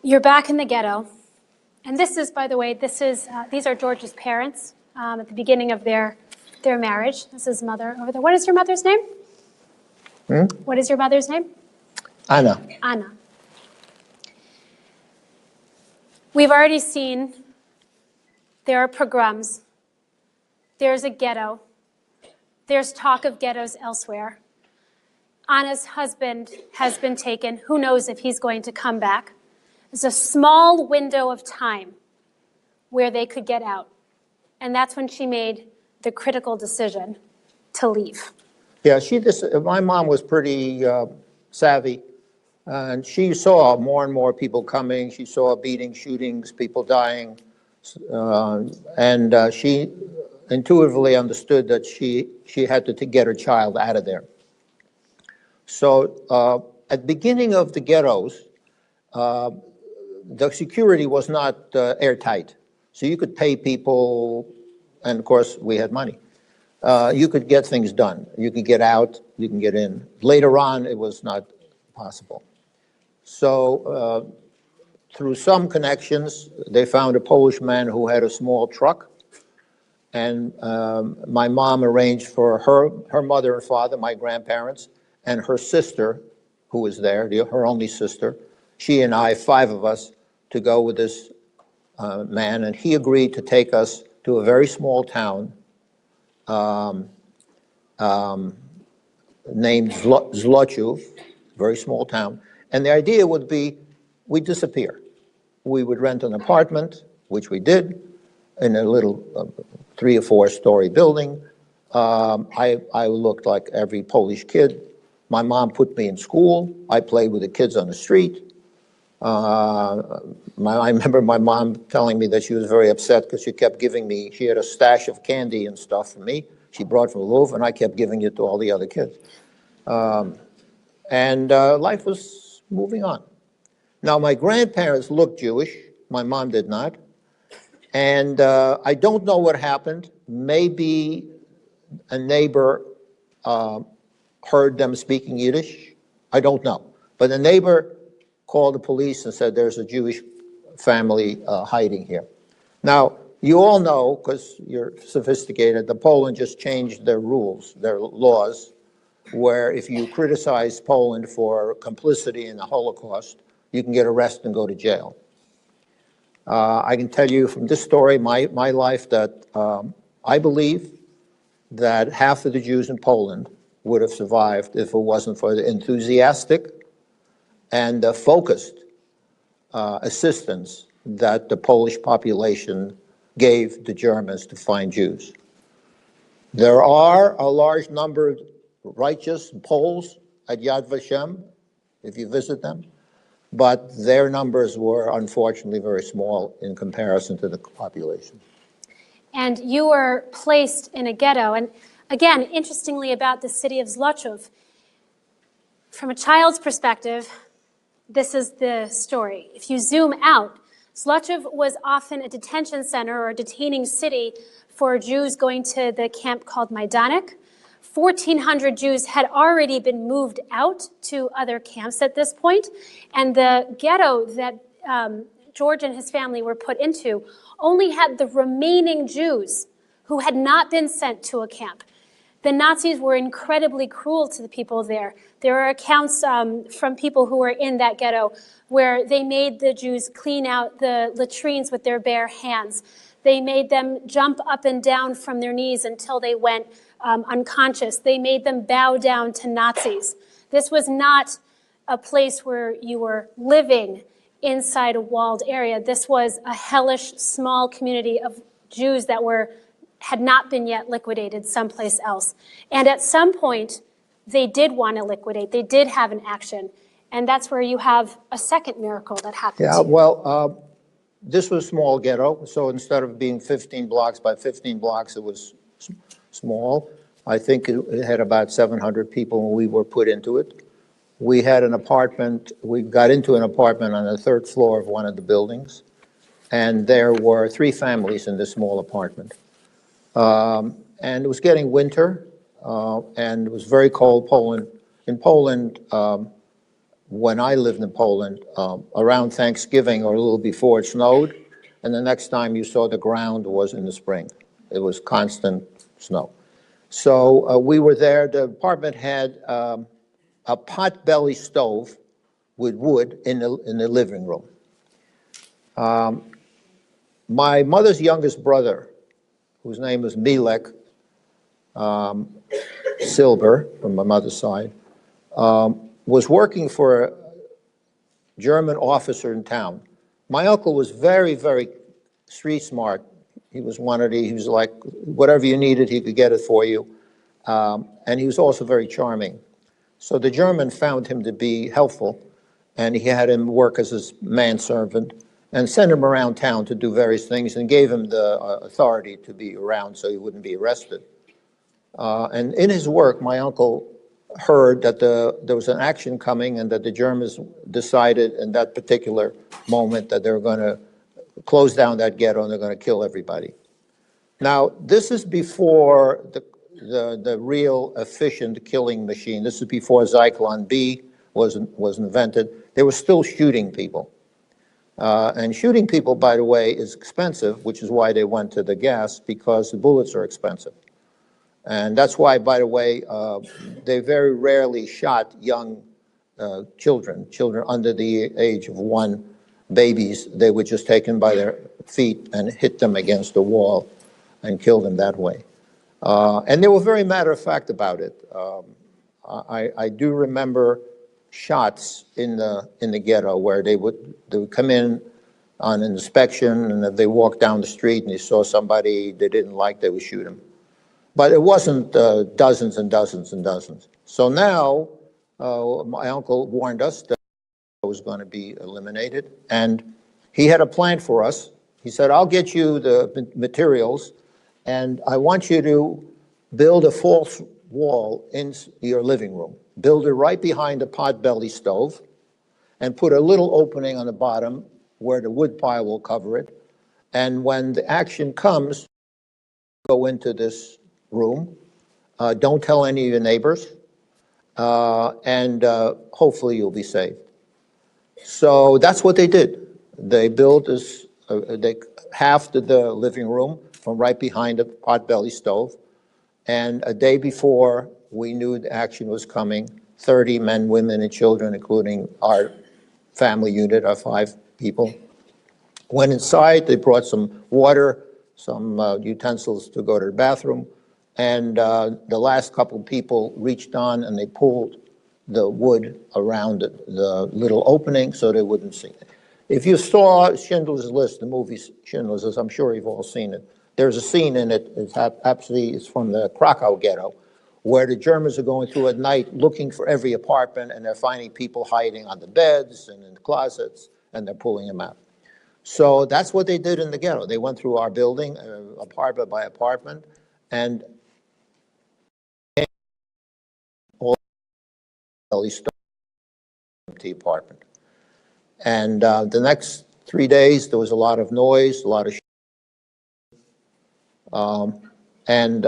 you're back in the ghetto, and this is, by the way, these are George's parents at the beginning of their marriage. This is mother over there. What is your mother's name? What is your mother's name? Anna. Anna. We've already seen there are pogroms. There's a ghetto. There's talk of ghettos elsewhere. Anna's husband has been taken. Who knows if he's going to come back? There's a small window of time where they could get out. And that's when she made the critical decision to leave. Yeah, my mom was pretty savvy, and she saw more and more people coming. She saw beatings, shootings, people dying, and she intuitively understood that she had to get her child out of there. So at the beginning of the ghettos, the security was not airtight. So you could pay people, and of course we had money. You could get things done. You could get out, you can get in. Later on, it was not possible. So through some connections, they found a Polish man who had a small truck, and my mom arranged for her mother and father, my grandparents, and her sister, who was there, her only sister, she and I, 5 of us, to go with this man, and he agreed to take us to a very small town named Zlochów, very small town, and the idea would be we'd disappear. We would rent an apartment, which we did, in a little 3 or 4 story building. I looked like every Polish kid. My mom put me in school. I played with the kids on the street. I remember my mom telling me that she was very upset because she kept giving me, she had a stash of candy and stuff for me. She brought from the Louvre, and I kept giving it to all the other kids. Life was moving on. Now, my grandparents looked Jewish. My mom did not. And I don't know what happened. Maybe a neighbor heard them speaking Yiddish. I don't know. But the neighbor called the police and said there's a Jewish family hiding here. Now, you all know, because you're sophisticated, that Poland just changed their rules, their laws, where if you criticize Poland for complicity in the Holocaust, you can get arrested and go to jail. I can tell you from this story, my life, that I believe that half of the Jews in Poland would have survived if it wasn't for the enthusiastic and focused assistance that the Polish population gave the Germans to find Jews. There are a large number of righteous Poles at Yad Vashem, if you visit them, but their numbers were unfortunately very small in comparison to the population. And you were placed in a ghetto. And again, interestingly about the city of Zlochów, from a child's perspective, this is the story. If you zoom out, Zlochów was often a detention center or a detaining city for Jews going to the camp called Majdanek. 1,400 Jews had already been moved out to other camps at this point, and the ghetto that George and his family were put into only had the remaining Jews who had not been sent to a camp. The Nazis were incredibly cruel to the people there. There are accounts from people who were in that ghetto where they made the Jews clean out the latrines with their bare hands. They made them jump up and down from their knees until they went unconscious. They made them bow down to Nazis. This was not a place where you were living inside a walled area. This was a hellish, small community of Jews that had not been yet liquidated someplace else. And at some point, they did want to liquidate. They did have an action. And that's where you have a second miracle that happened. Yeah, well, this was a small ghetto. So instead of being 15 blocks by 15 blocks, it was small. I think it had about 700 people when we were put into it. We had an apartment. We got into an apartment on the third floor of one of the buildings. And there were 3 families in this small apartment. And it was getting winter, and it was very cold. In Poland, when I lived in Poland, around Thanksgiving or a little before, it snowed, and the next time you saw the ground was in the spring. It was constant snow. So we were there. The apartment had a pot-belly stove with wood in the living room. My mother's youngest brother, whose name was Milek Silber, from my mother's side, was working for a German officer in town. My uncle was very, very street smart. He was he was like, whatever you needed, he could get it for you. And he was also very charming. So the German found him to be helpful, and he had him work as his manservant and sent him around town to do various things and gave him the authority to be around so he wouldn't be arrested. And in his work, my uncle heard that there was an action coming and that the Germans decided in that particular moment that they were going to close down that ghetto and they're going to kill everybody. Now, this is before the real efficient killing machine. This is before Zyklon B was invented. They were still shooting people. And shooting people, by the way, is expensive, which is why they went to the gas, because the bullets are expensive. And that's why, by the way, they very rarely shot young children under the age of 1, babies. They were just taken by their feet and hit them against the wall and kill them that way. And they were very matter of fact about it. I do remember shots in the ghetto where they would come in on an inspection, and if they walked down the street and they saw somebody they didn't like, they would shoot them. But it wasn't dozens and dozens and dozens. So now my uncle warned us that it was going to be eliminated, and he had a plan for us. He said, I'll get you the materials, and I want you to build a false wall in your living room. Build it right behind the pot-belly stove and put a little opening on the bottom where the wood pile will cover it. And when the action comes, go into this room. Don't tell any of your neighbors, and hopefully you'll be saved. So that's what they did. They built this, they halved the living room from right behind the pot-belly stove. And a day before we knew the action was coming, 30 men, women, and children, including our family unit, our 5 people, went inside. They brought some water, some utensils to go to the bathroom. And the last couple people reached on and they pulled the wood around the little opening so they wouldn't see it. If you saw Schindler's List, the movie Schindler's List, I'm sure you've all seen it. There's a scene in it, it's from the Krakow ghetto, where the Germans are going through at night looking for every apartment, and they're finding people hiding on the beds and in the closets, and they're pulling them out. So that's what they did in the ghetto. They went through our building, apartment by apartment, and all empty apartment. And the next 3 days, there was a lot of noise, a lot of and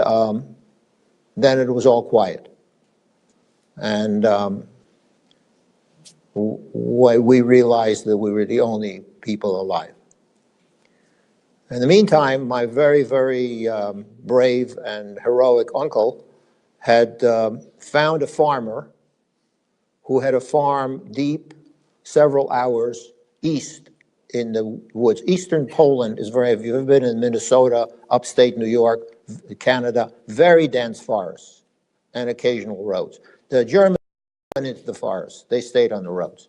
then it was all quiet. And we realized that we were the only people alive. In the meantime, my very, very brave and heroic uncle had found a farmer who had a farm deep several hours east in the woods. Eastern Poland is very, if you've ever been in Minnesota, upstate New York, Canada, very dense forests and occasional roads. The Germans went into the forest. They stayed on the roads.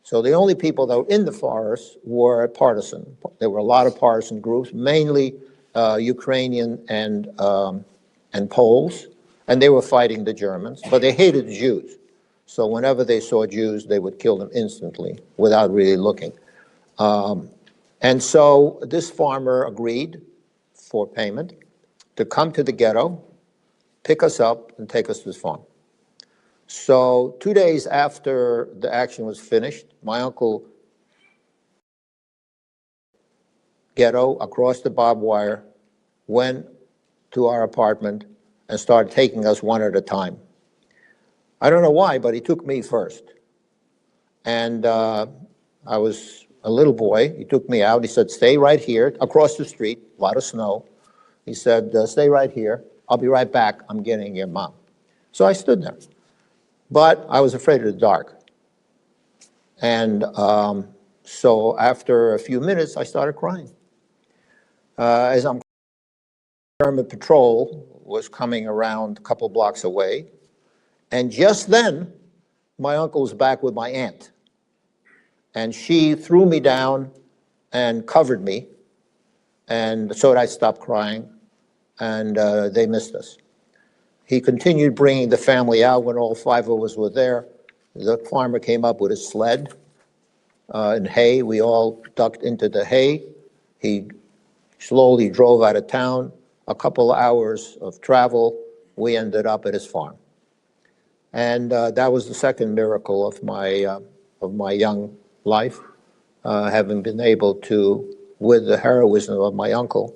So the only people that were in the forest were partisan. There were a lot of partisan groups, mainly Ukrainian and Poles, and they were fighting the Germans, but they hated the Jews. So whenever they saw Jews, they would kill them instantly without really looking. And so this farmer agreed for payment to come to the ghetto, pick us up, and take us to his farm. So 2 days after the action was finished, my uncle ghetto across the barbed wire went to our apartment and started taking us one at a time. I don't know why, but he took me first. And I was a little boy. He took me out. He said, stay right here, across the street, a lot of snow. He said, stay right here. I'll be right back. I'm getting your mom. So I stood there. But I was afraid of the dark. And so after a few minutes, I started crying. As I'm German patrol was coming around a couple blocks away. And just then, my uncle was back with my aunt. And she threw me down and covered me. And so I stopped crying. And they missed us. He continued bringing the family out when all five of us were there. The farmer came up with a sled and hay. We all ducked into the hay. He slowly drove out of town. A couple hours of travel, we ended up at his farm. And that was the second miracle of my young life, having been able to, with the heroism of my uncle.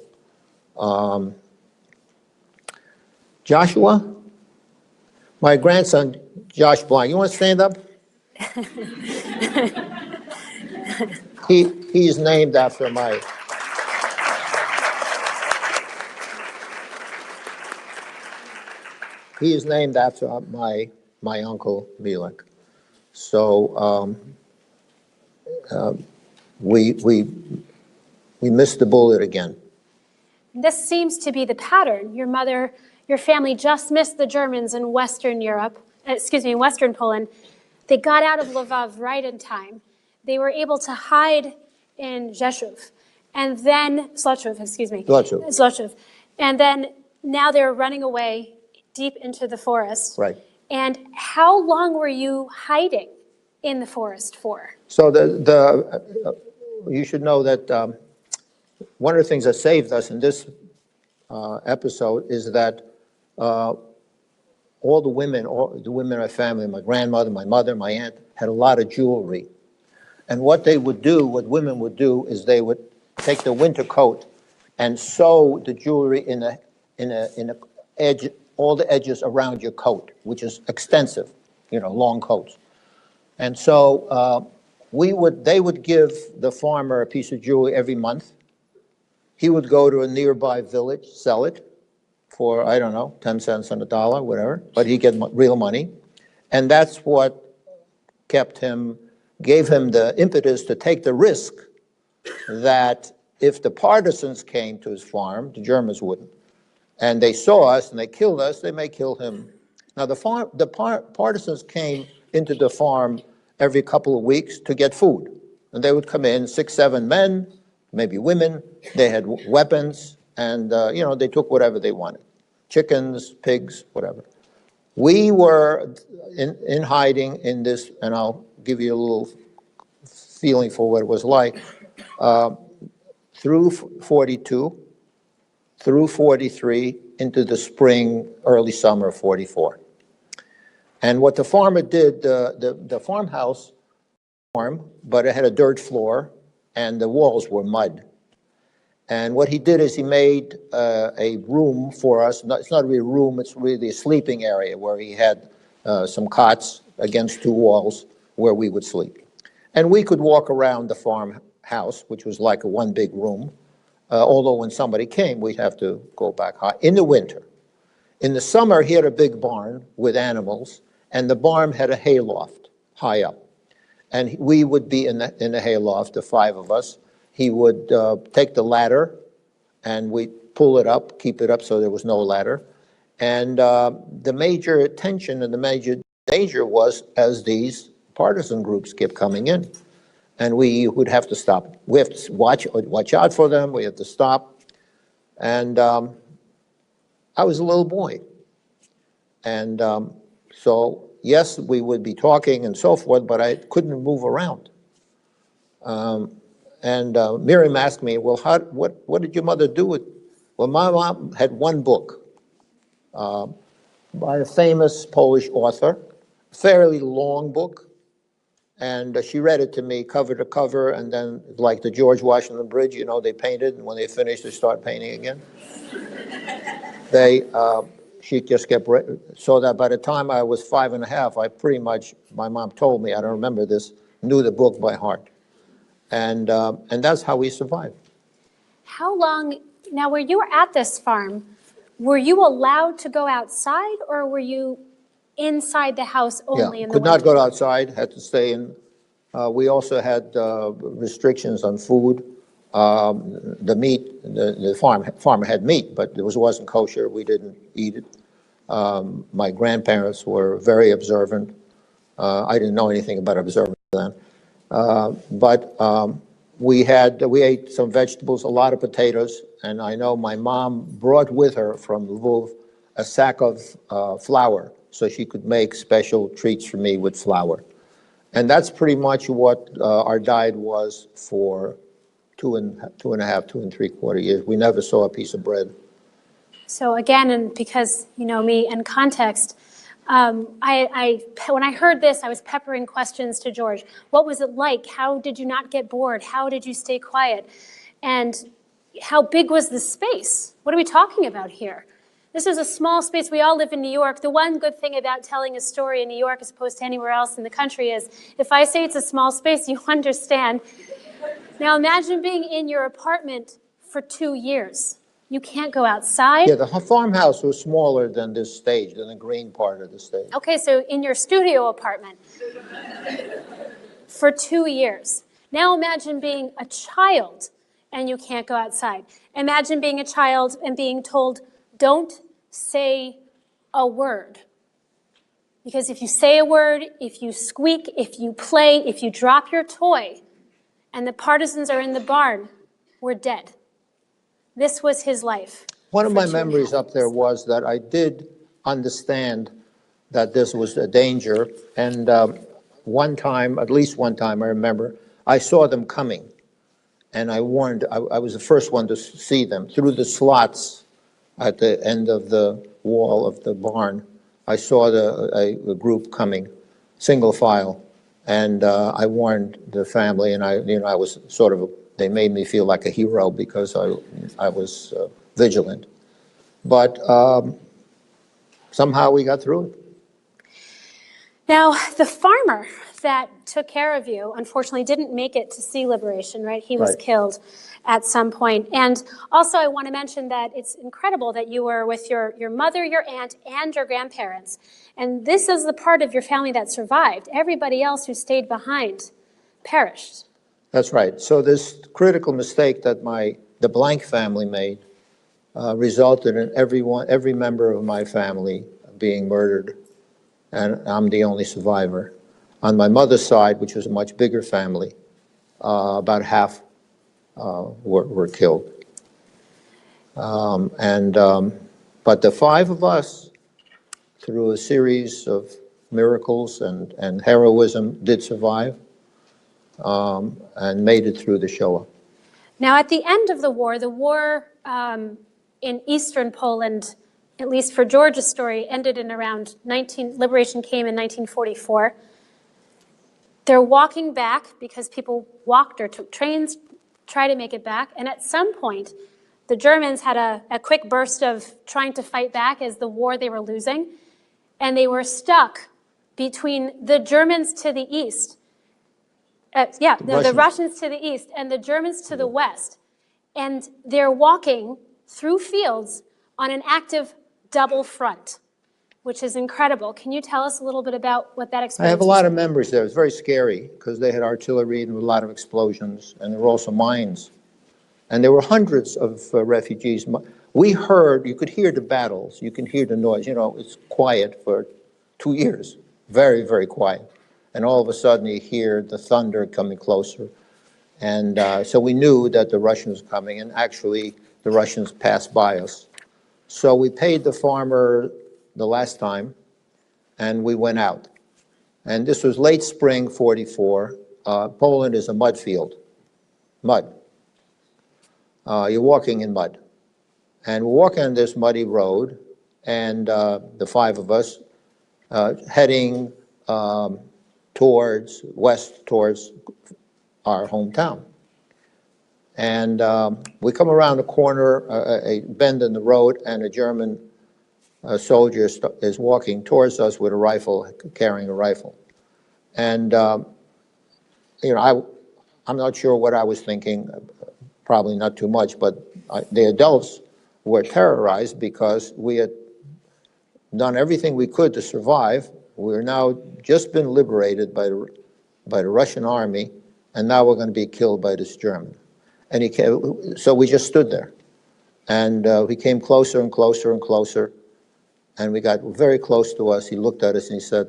Joshua, my grandson, Josh Blank, you want to stand up? He's named after my... He is named after my uncle, Milek. So we missed the bullet again. This seems to be the pattern. Your family just missed the Germans in Western Europe, Western Poland. They got out of Lvov right in time. They were able to hide in Rzeszów, and then Zlochów. And then now they're running away deep into the forest. Right. And how long were you hiding in the forest for? So you should know that one of the things that saved us in this episode is that all the women in my family, my grandmother, my mother, my aunt, had a lot of jewelry. And what women would do is they would take the winter coat and sew the jewelry in a edge, all the edges around your coat, which is extensive, long coats. And so they would give the farmer a piece of jewelry every month. He would go to a nearby village, sell it for, I don't know, 10 cents on the dollar, whatever, but he'd get real money. And that's what gave him the impetus to take the risk that if the partisans came to his farm, the Germans wouldn't. And they saw us and they killed us, they may kill him. Now the partisans came into the farm every couple of weeks to get food. And they would come in, 6, 7 men, maybe women. They had weapons, and, they took whatever they wanted. Chickens, pigs, whatever. We were in hiding in this, and I'll give you a little feeling for what it was like, through 42, through 43, into the spring, early summer of 44. And what the farmer did, the farmhouse, but it had a dirt floor, and the walls were mud. And what he did is he made a room for us. It's not really a room, it's really a sleeping area where he had some cots against 2 walls where we would sleep. And we could walk around the farmhouse, which was like a one big room, although when somebody came, we'd have to go back high in the winter. In the summer, he had a big barn with animals, and the barn had a hayloft high up. And we would be in the hayloft, the 5 of us. He would take the ladder, and we'd pull it up, keep it up so there was no ladder. And the major tension and the major danger was as these partisan groups kept coming in. And we would have to stop. We have to watch out for them. We have to stop. And I was a little boy. And so, yes, we would be talking and so forth, but I couldn't move around. And Miriam asked me, well, what did your mother do with? Well, my mom had one book by a famous Polish author, fairly long book, and she read it to me cover to cover, and then like the George Washington Bridge, they painted, and when they finished, they start painting again. She just kept, so that by the time I was 5 and a half, I pretty much, my mom told me, I don't remember this, knew the book by heart. And that's how we survived. How long, now where you were at this farm, were you allowed to go outside, or were you inside the house only in the could not winter? go outside, had to stay in. We also had restrictions on food. The meat, the farmer had meat, but it wasn't kosher. We didn't eat it. My grandparents were very observant. I didn't know anything about observance then. But we ate some vegetables, a lot of potatoes, and I know my mom brought with her from Lviv a sack of flour so she could make special treats for me with flour. And that's pretty much what our diet was for 2.5, 2 3/4 years. We never saw a piece of bread. So again, and because you know me and context, when I heard this, I was peppering questions to George. What was it like? How did you not get bored? How did you stay quiet? And how big was the space? What are we talking about here? This is a small space. We all live in New York. The one good thing about telling a story in New York as opposed to anywhere else in the country is if I say it's a small space, you understand. Now imagine being in your apartment for 2 years. You can't go outside. Yeah, the farmhouse was smaller than this stage, than the green part of the stage. Okay, so in your studio apartment for 2 years. Now imagine being a child and you can't go outside. Imagine being a child and being told, don't say a word. Because if you say a word, if you squeak, if you play, if you drop your toy, and the partisans are in the barn, we're dead. This was his life. One of my memories up there was that I did understand that this was a danger, and one time, at least one time I remember, I saw them coming, and I warned, I was the first one to see them. Through the slots at the end of the wall of the barn, I saw a group coming, single file, and I warned the family, and I was sort of, they made me feel like a hero because I was vigilant. But somehow we got through it. Now, the farmer that took care of you, unfortunately, didn't make it to see liberation, right? He was killed at some point. And also, I want to mention that it's incredible that you were with your mother, your aunt, and your grandparents. And this is the part of your family that survived. Everybody else who stayed behind perished. That's right. So this critical mistake that the Blank family made resulted in every member of my family being murdered, and I'm the only survivor. On my mother's side, which was a much bigger family, about half were killed. But the five of us, through a series of miracles and heroism, did survive and made it through the Shoah. Now, at the end of the war in eastern Poland, at least for George's story, ended in around liberation came in 1944. They're walking back because people walked or took trains, try to make it back. And at some point, the Germans had a quick burst of trying to fight back as the war they were losing. And they were stuck between the Germans to the east. The Russians to the east and the Germans to the west. And they're walking through fields on an active double front, which is incredible. Can you tell us a little bit about what that experience I have a was lot like? of memories there. It was very scary because they had artillery and a lot of explosions, and there were also mines. And there were hundreds of refugees. We heard, you could hear the battles, you can hear the noise. You know, it's quiet for 2 years, very, very quiet. And all of a sudden you hear the thunder coming closer. And so we knew that the Russians were coming, and actually the Russians passed by us. So we paid the farmer the last time, and we went out. And this was late spring '44. Poland is a mud field, mud. You're walking in mud. And we're walking on this muddy road, and the five of us heading west towards our hometown. And we come around the corner, a bend in the road, and a German soldier is walking towards us with a rifle, carrying a rifle. And, I'm not sure what I was thinking, probably not too much, but the adults were terrorized because we had done everything we could to survive. We're now just been liberated by the Russian army, and now we're going to be killed by this German. And so we just stood there. And he came closer and closer and closer, and we got very close to us. He looked at us and he said,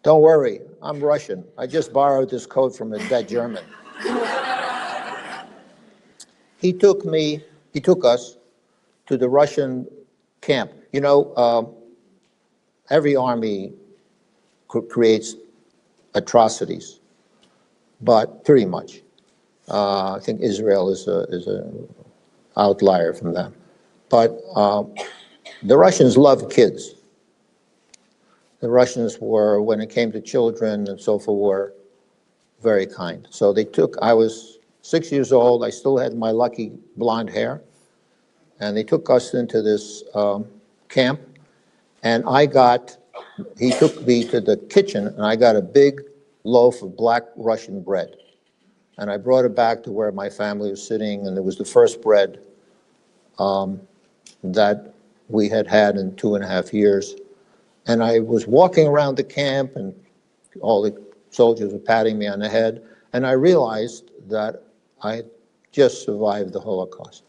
"Don't worry, I'm Russian. I just borrowed this coat from a dead German." He took us to the Russian camp. You know, every army creates atrocities, but pretty much. I think Israel is an outlier from that. But the Russians love kids. The Russians were, when it came to children and so forth, were very kind. So I was 6 years old, I still had my lucky blonde hair, and they took us into this camp, and he took me to the kitchen, and I got a big loaf of black Russian bread. And I brought it back to where my family was sitting, and it was the first bread that we had had in 2.5 years. And I was walking around the camp, and all the soldiers were patting me on the head, and I realized that I had just survived the Holocaust.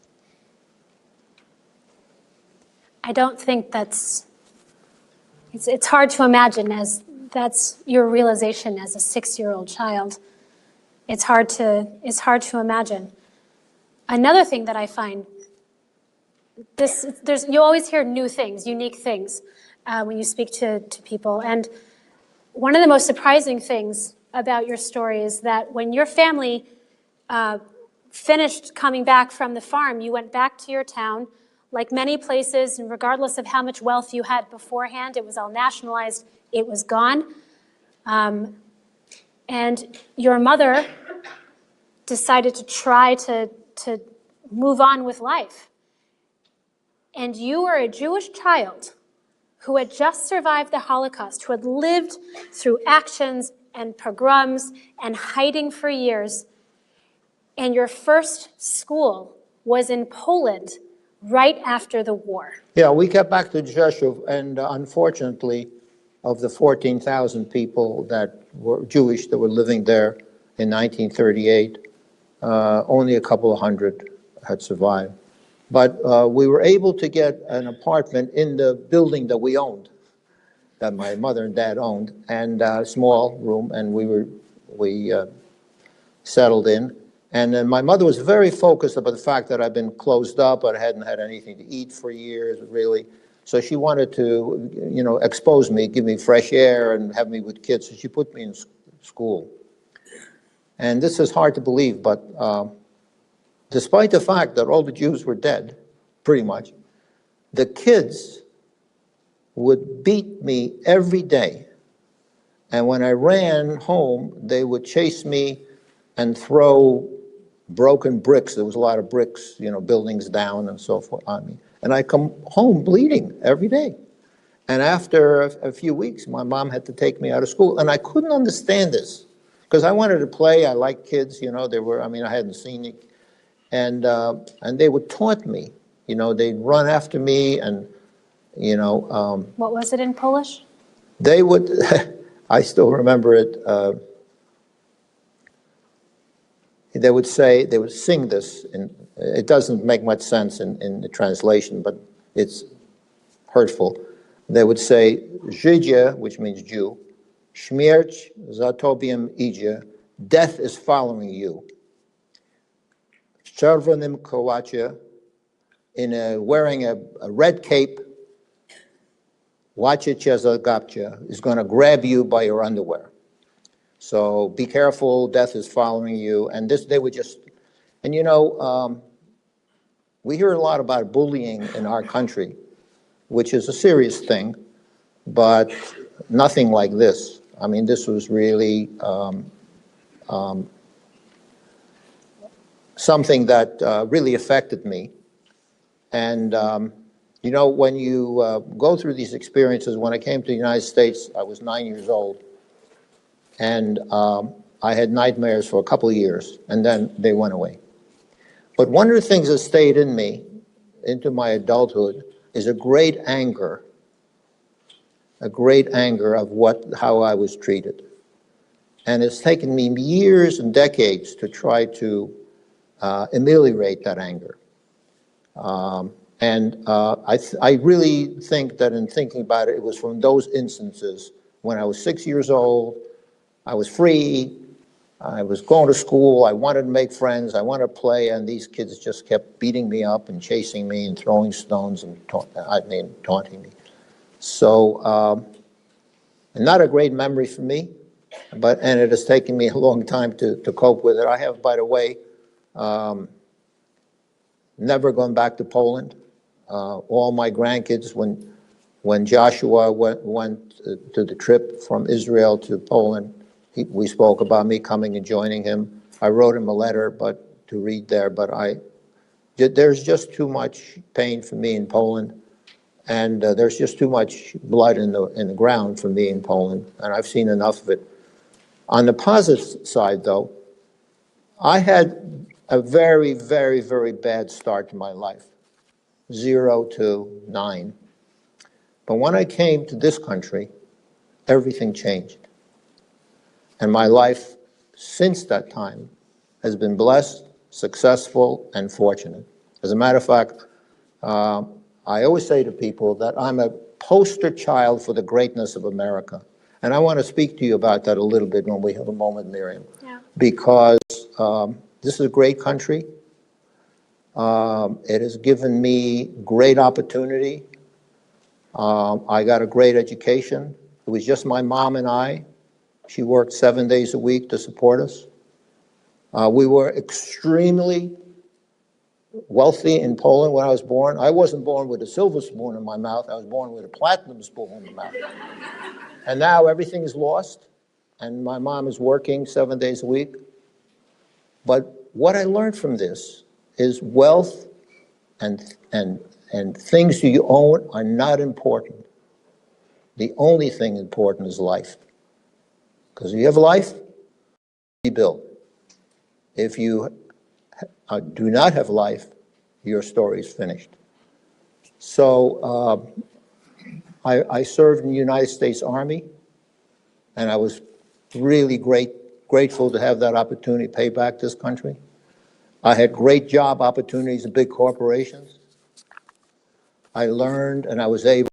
I don't think it's hard to imagine as that's your realization as a 6-year-old child. It's hard to imagine. Another thing that I find, you always hear new things, unique things when you speak to people. And one of the most surprising things about your story is that when your family finished coming back from the farm, you went back to your town. Like many places, and regardless of how much wealth you had beforehand, it was all nationalized, it was gone. And your mother decided to try to move on with life. And you were a Jewish child who had just survived the Holocaust, who had lived through actions and pogroms and hiding for years. And your first school was in Poland right after the war. Yeah, we got back to Rzeszów, and unfortunately, of the 14,000 people that were Jewish that were living there in 1938, only a couple of hundred had survived. But we were able to get an apartment in the building that we owned, that my mother and dad owned, and a small room, and we settled in. And then my mother was very focused about the fact that I'd been closed up, but I hadn't had anything to eat for years, really. So she wanted to, expose me, give me fresh air, and have me with kids. So she put me in school. And this is hard to believe, but despite the fact that all the Jews were dead, pretty much, the kids would beat me every day. And when I ran home, they would chase me and throw broken bricks. There was a lot of bricks, buildings down and so forth on me. And I come home bleeding every day. And after a few weeks, my mom had to take me out of school. And I couldn't understand this because I wanted to play. I liked kids, I hadn't seen it. And they would taunt me. They'd run after me and, What was it in Polish? they would, I still remember it. They would sing this, and it doesn't make much sense in the translation, but it's hurtful. They would say, Żydzi, which means Jew, śmierć za tobą idzie, death is following you. W czerwonym kołacie, wearing a red cape, łacie cię za gapcie, is going to grab you by your underwear. So be careful, death is following you. And they would just, and we hear a lot about bullying in our country, which is a serious thing, but nothing like this. I mean, this was really something that really affected me. And, when you go through these experiences, when I came to the United States, I was 9 years old. And I had nightmares for a couple of years, and then they went away. But one of the things that stayed in me into my adulthood is a great anger of how I was treated. And it's taken me years and decades to try to ameliorate that anger. I really think that in thinking about it, it was from those instances when I was 6 years old. I was free, I was going to school, I wanted to make friends, I wanted to play, and these kids just kept beating me up and chasing me and throwing stones and taunting me. So, not a great memory for me, and it has taken me a long time to cope with it. I have, by the way, never gone back to Poland. All my grandkids, when Joshua went to the trip from Israel to Poland, we spoke about me coming and joining him. I wrote him a letter, to read there, but there's just too much pain for me in Poland, and there's just too much blood in the ground for me in Poland, and I've seen enough of it. On the positive side, though, I had a very, very, very bad start to my life, 0 to 9. But when I came to this country, everything changed. And my life since that time has been blessed, successful, and fortunate. As a matter of fact, I always say to people that I'm a poster child for the greatness of America. And I want to speak to you about that a little bit when we have a moment, Miriam. Yeah. Because this is a great country. It has given me great opportunity. I got a great education. It was just my mom and I. She worked 7 days a week to support us. We were extremely wealthy in Poland when I was born. I wasn't born with a silver spoon in my mouth. I was born with a platinum spoon in my mouth. And now everything is lost, and my mom is working 7 days a week. But what I learned from this is wealth and things you own are not important. The only thing important is life. Because if you have life, you build. If you do not have life, your story is finished. So I served in the United States Army, and I was really grateful to have that opportunity to pay back this country. I had great job opportunities in big corporations. I learned and I was able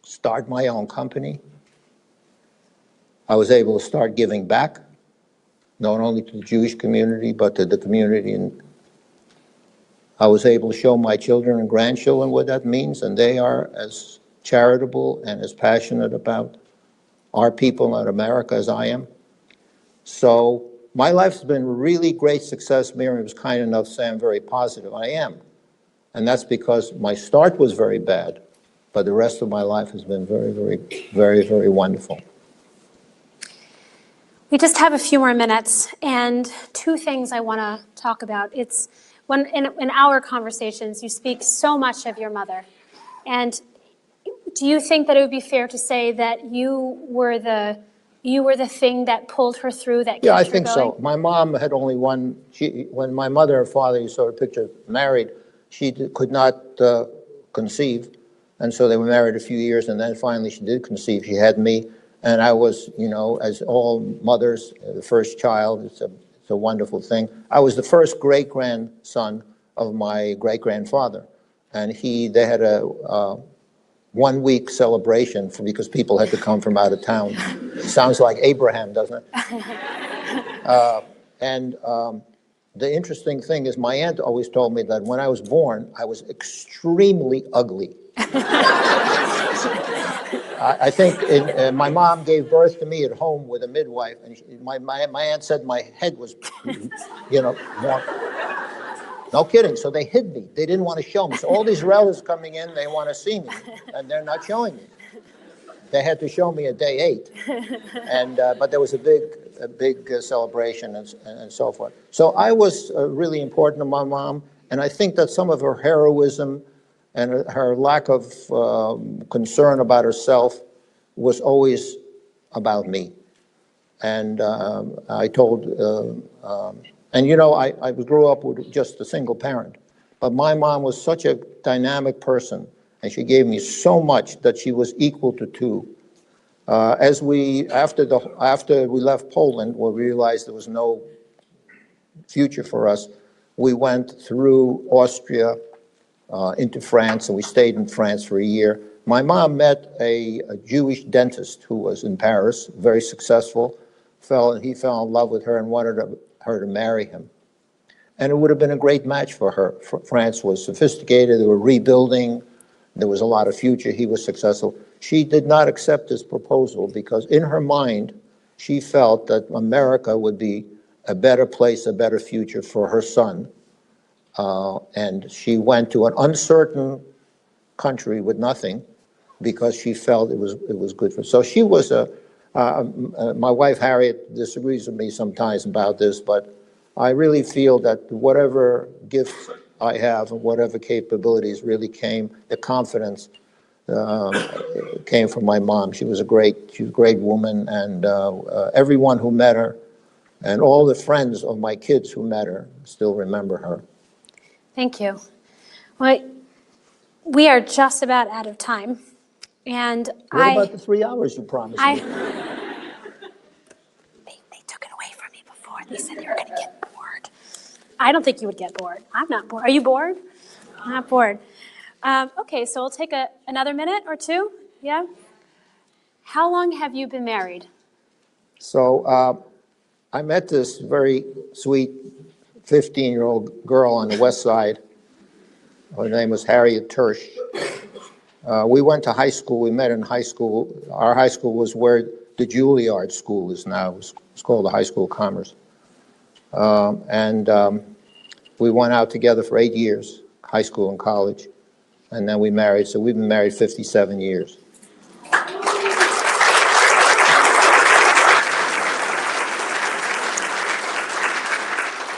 to start my own company. I was able to start giving back. not only to the Jewish community, but to the community. And I was able to show my children and grandchildren what that means, and they are as charitable and as passionate about our people in America as I am. So my life's been really great success. Miriam was kind enough to say I'm very positive. I am. And that's because my start was very bad, but the rest of my life has been very, very, very, very wonderful. We just have a few more minutes, and two things I want to talk about. It's when in our conversations, you speak so much of your mother. And do you think that it would be fair to say that you were the thing that pulled her through, that kept her going? Yeah, I think so. My mom had only one. When my mother and father, you saw a picture, married, she could not conceive, and so they were married a few years, and then finally she did conceive. She had me, and I was, you know, as all mothers, the first child. It's a wonderful thing. I was the first great-grandson of my great-grandfather, and they had a 1 week celebration because people had to come from out of town. Sounds like Abraham, doesn't it? The interesting thing is my aunt always told me that when I was born, I was extremely ugly. I think my mom gave birth to me at home with a midwife, and my aunt said my head was, you know, more. No kidding. So they hid me. They didn't want to show me. So all these relatives coming in, they want to see me, and they're not showing me. They had to show me at day 8, and but there was a big celebration and so forth. So I was really important to my mom, and I think that some of her heroism and her lack of concern about herself was always about me. And I told, and you know, I grew up with just a single parent, but my mom was such a dynamic person, and she gave me so much that she was equal to 2. After we left Poland, where we realized there was no future for us, we went through Austria into France, and we stayed in France for a year. My mom met a Jewish dentist who was in Paris, very successful. He fell in love with her and wanted her to marry him. And it would have been a great match for her. France was sophisticated, they were rebuilding, there was a lot of future, he was successful. She did not accept his proposal because in her mind, she felt that America would be a better place, a better future for her son. And she went to an uncertain country with nothing because she felt it was good for her. So she was my wife Harriet disagrees with me sometimes about this, but I really feel that whatever gifts I have and whatever capabilities really came, the confidence came from my mom. She was a great woman, and everyone who met her and all the friends of my kids who met her still remember her. Thank you. Well, we are just about out of time. And what about the 3 hours you promised me? They took it away from me before. They said you were going to get bored. I don't think you would get bored. I'm not bored. Are you bored? I'm not bored. Okay, so we'll take another minute or two. Yeah? How long have you been married? So I met this very sweet 15-year-old girl on the west side. Her name was Harriet Tersch. We went to high school. We met in high school. Our high school was where the Juilliard School is now. It's called the High School of Commerce. We went out together for 8 years, high school and college, and then we married. So we've been married 57 years.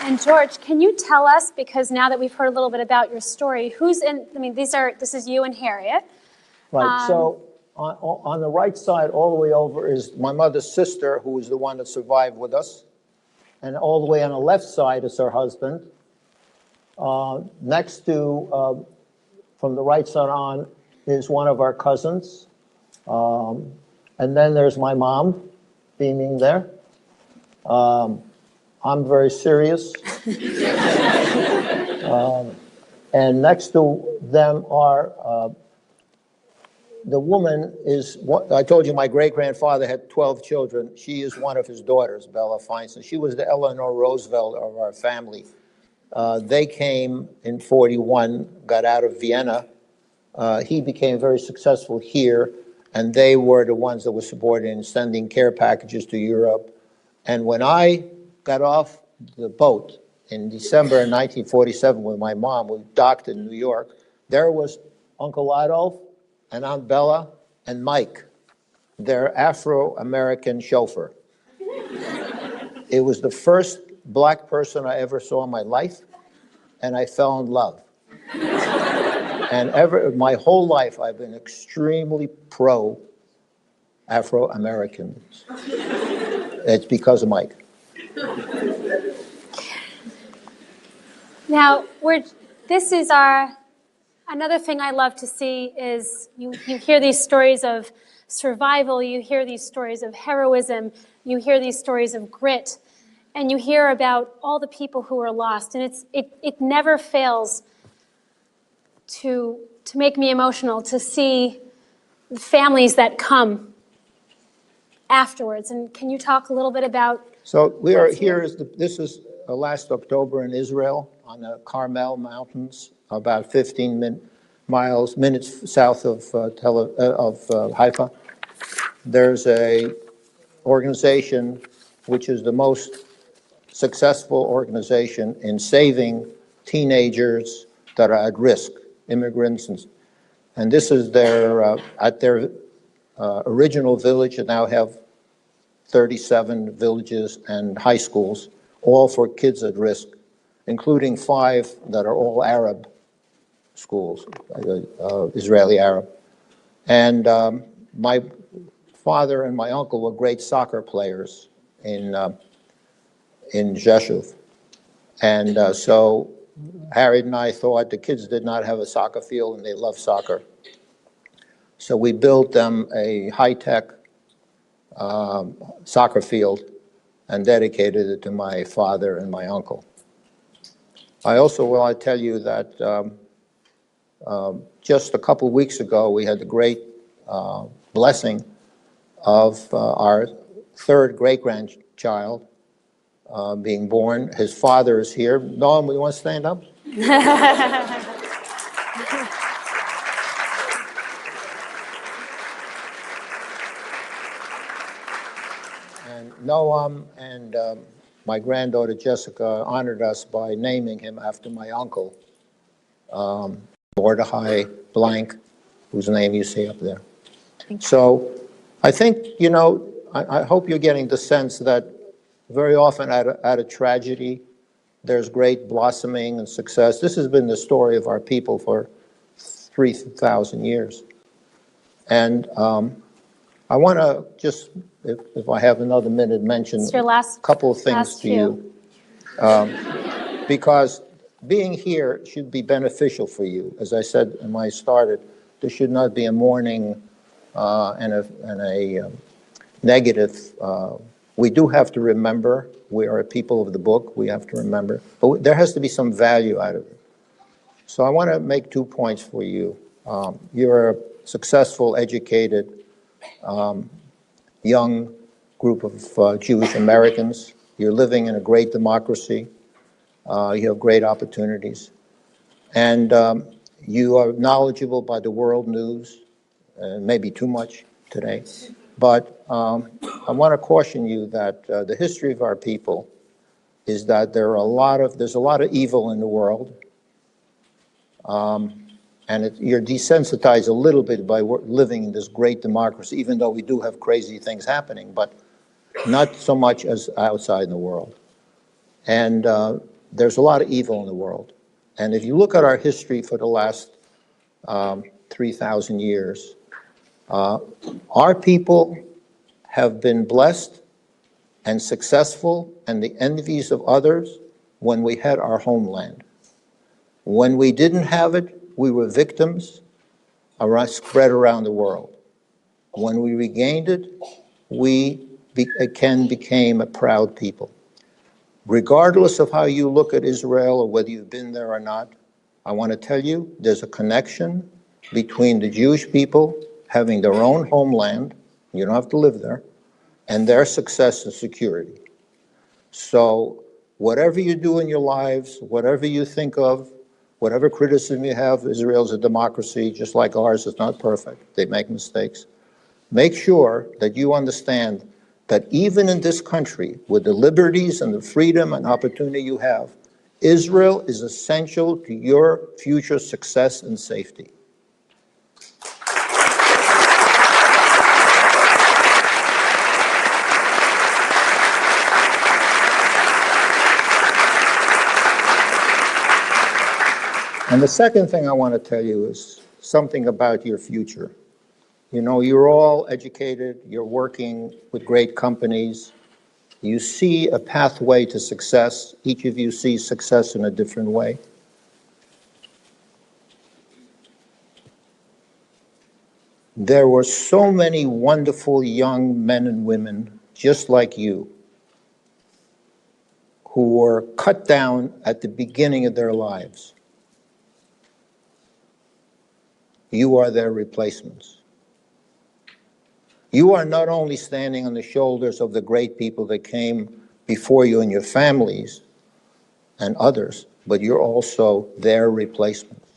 And George, can you tell us, because now that we've heard a little bit about your story, who's in, I mean, this is you and Harriet. Right, so on the right side, all the way over is my mother's sister, who was the one that survived with us. And all the way on the left side is her husband. Next to, from the right side on, is one of our cousins. And then there's my mom, beaming there. I'm very serious. And next to them are the woman is, I told you my great-grandfather had 12 children. She is one of his daughters, Bella Feinstein. She was the Eleanor Roosevelt of our family. They came in 41, got out of Vienna. He became very successful here, and they were the ones that were supporting and sending care packages to Europe. And when I got off the boat in December 1947 with my mom, we docked in New York, there was Uncle Adolf and Aunt Bella and Mike, their Afro-American chauffeur. It was the first black person I ever saw in my life, and I fell in love. And my whole life, I've been extremely pro Afro-Americans. It's because of Mike. Now, another thing I love to see is you hear these stories of survival, you hear these stories of heroism, you hear these stories of grit, and you hear about all the people who are lost. And it never fails to make me emotional to see the families that come afterwards. And can you talk a little bit about? So we are here. This is last October in Israel on the Carmel Mountains, about 15 minutes south of Haifa. There's a organization which is the most successful organization in saving teenagers that are at risk, immigrants, and this is at their original village, and now have 37 villages and high schools, all for kids at risk, including 5 that are all Arab schools, Israeli Arab. And my father and my uncle were great soccer players in Rzeszów. And so Harriet and I thought the kids did not have a soccer field and they love soccer. So we built them a high-tech soccer field and dedicated it to my father and my uncle. I also want to tell you that just a couple weeks ago, we had the great blessing of our 3rd great-grandchild being born. His father is here. Noam, you want to stand up? And Noam and my granddaughter Jessica honored us by naming him after my uncle, Mordechai Blank, whose name you see up there. So I think, I hope you're getting the sense that very often at a tragedy, there's great blossoming and success. This has been the story of our people for 3,000 years. And I want to just, if I have another minute, mention a couple of things to you. Because being here should be beneficial for you. As I said when I started, there should not be a mourning and a negative. We do have to remember, we are a people of the book, we have to remember, but there has to be some value out of it. So I want to make 2 points for you. You're a successful, educated, young group of Jewish Americans. You're living in a great democracy. You have great opportunities. And you are knowledgeable by the world news, maybe too much today. But I want to caution you that the history of our people is that there's a lot of evil in the world. And you're desensitized a little bit by living in this great democracy, even though we do have crazy things happening, but not so much as outside in the world. And there's a lot of evil in the world. And if you look at our history for the last 3,000 years, our people have been blessed and successful and the envies of others when we had our homeland. When we didn't have it, we were victims spread around the world. When we regained it, we again became a proud people. Regardless of how you look at Israel or whether you've been there or not, I want to tell you there's a connection between the Jewish people having their own homeland, you don't have to live there, and their success and security. So whatever you do in your lives, whatever you think of, whatever criticism you have, Israel is a democracy, just like ours is not perfect. They make mistakes. Make sure that you understand that even in this country, with the liberties and the freedom and opportunity you have, Israel is essential to your future success and safety. And the second thing I want to tell you is something about your future. You know, you're all educated, you're working with great companies, you see a pathway to success. Each of you sees success in a different way. There were so many wonderful young men and women just like you who were cut down at the beginning of their lives. You are their replacements. You are not only standing on the shoulders of the great people that came before you and your families and others, but you're also their replacements.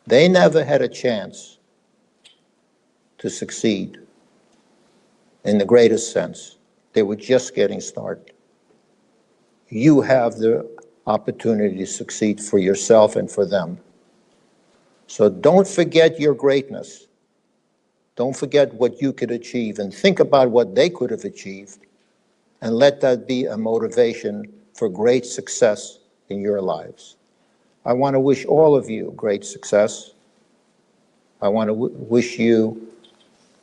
They never had a chance to succeed in the greatest sense. They were just getting started. You have the opportunity to succeed for yourself and for them. So don't forget your greatness. Don't forget what you could achieve, and think about what they could have achieved, and let that be a motivation for great success in your lives. I want to wish all of you great success. I want to wish you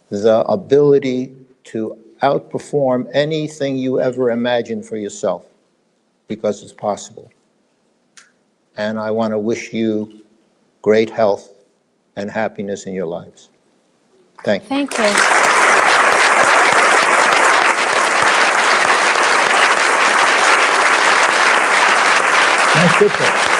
the ability to outperform anything you ever imagined for yourself, because it's possible. And I want to wish you great health and happiness in your lives. Thank you. Thank you. Nice picture.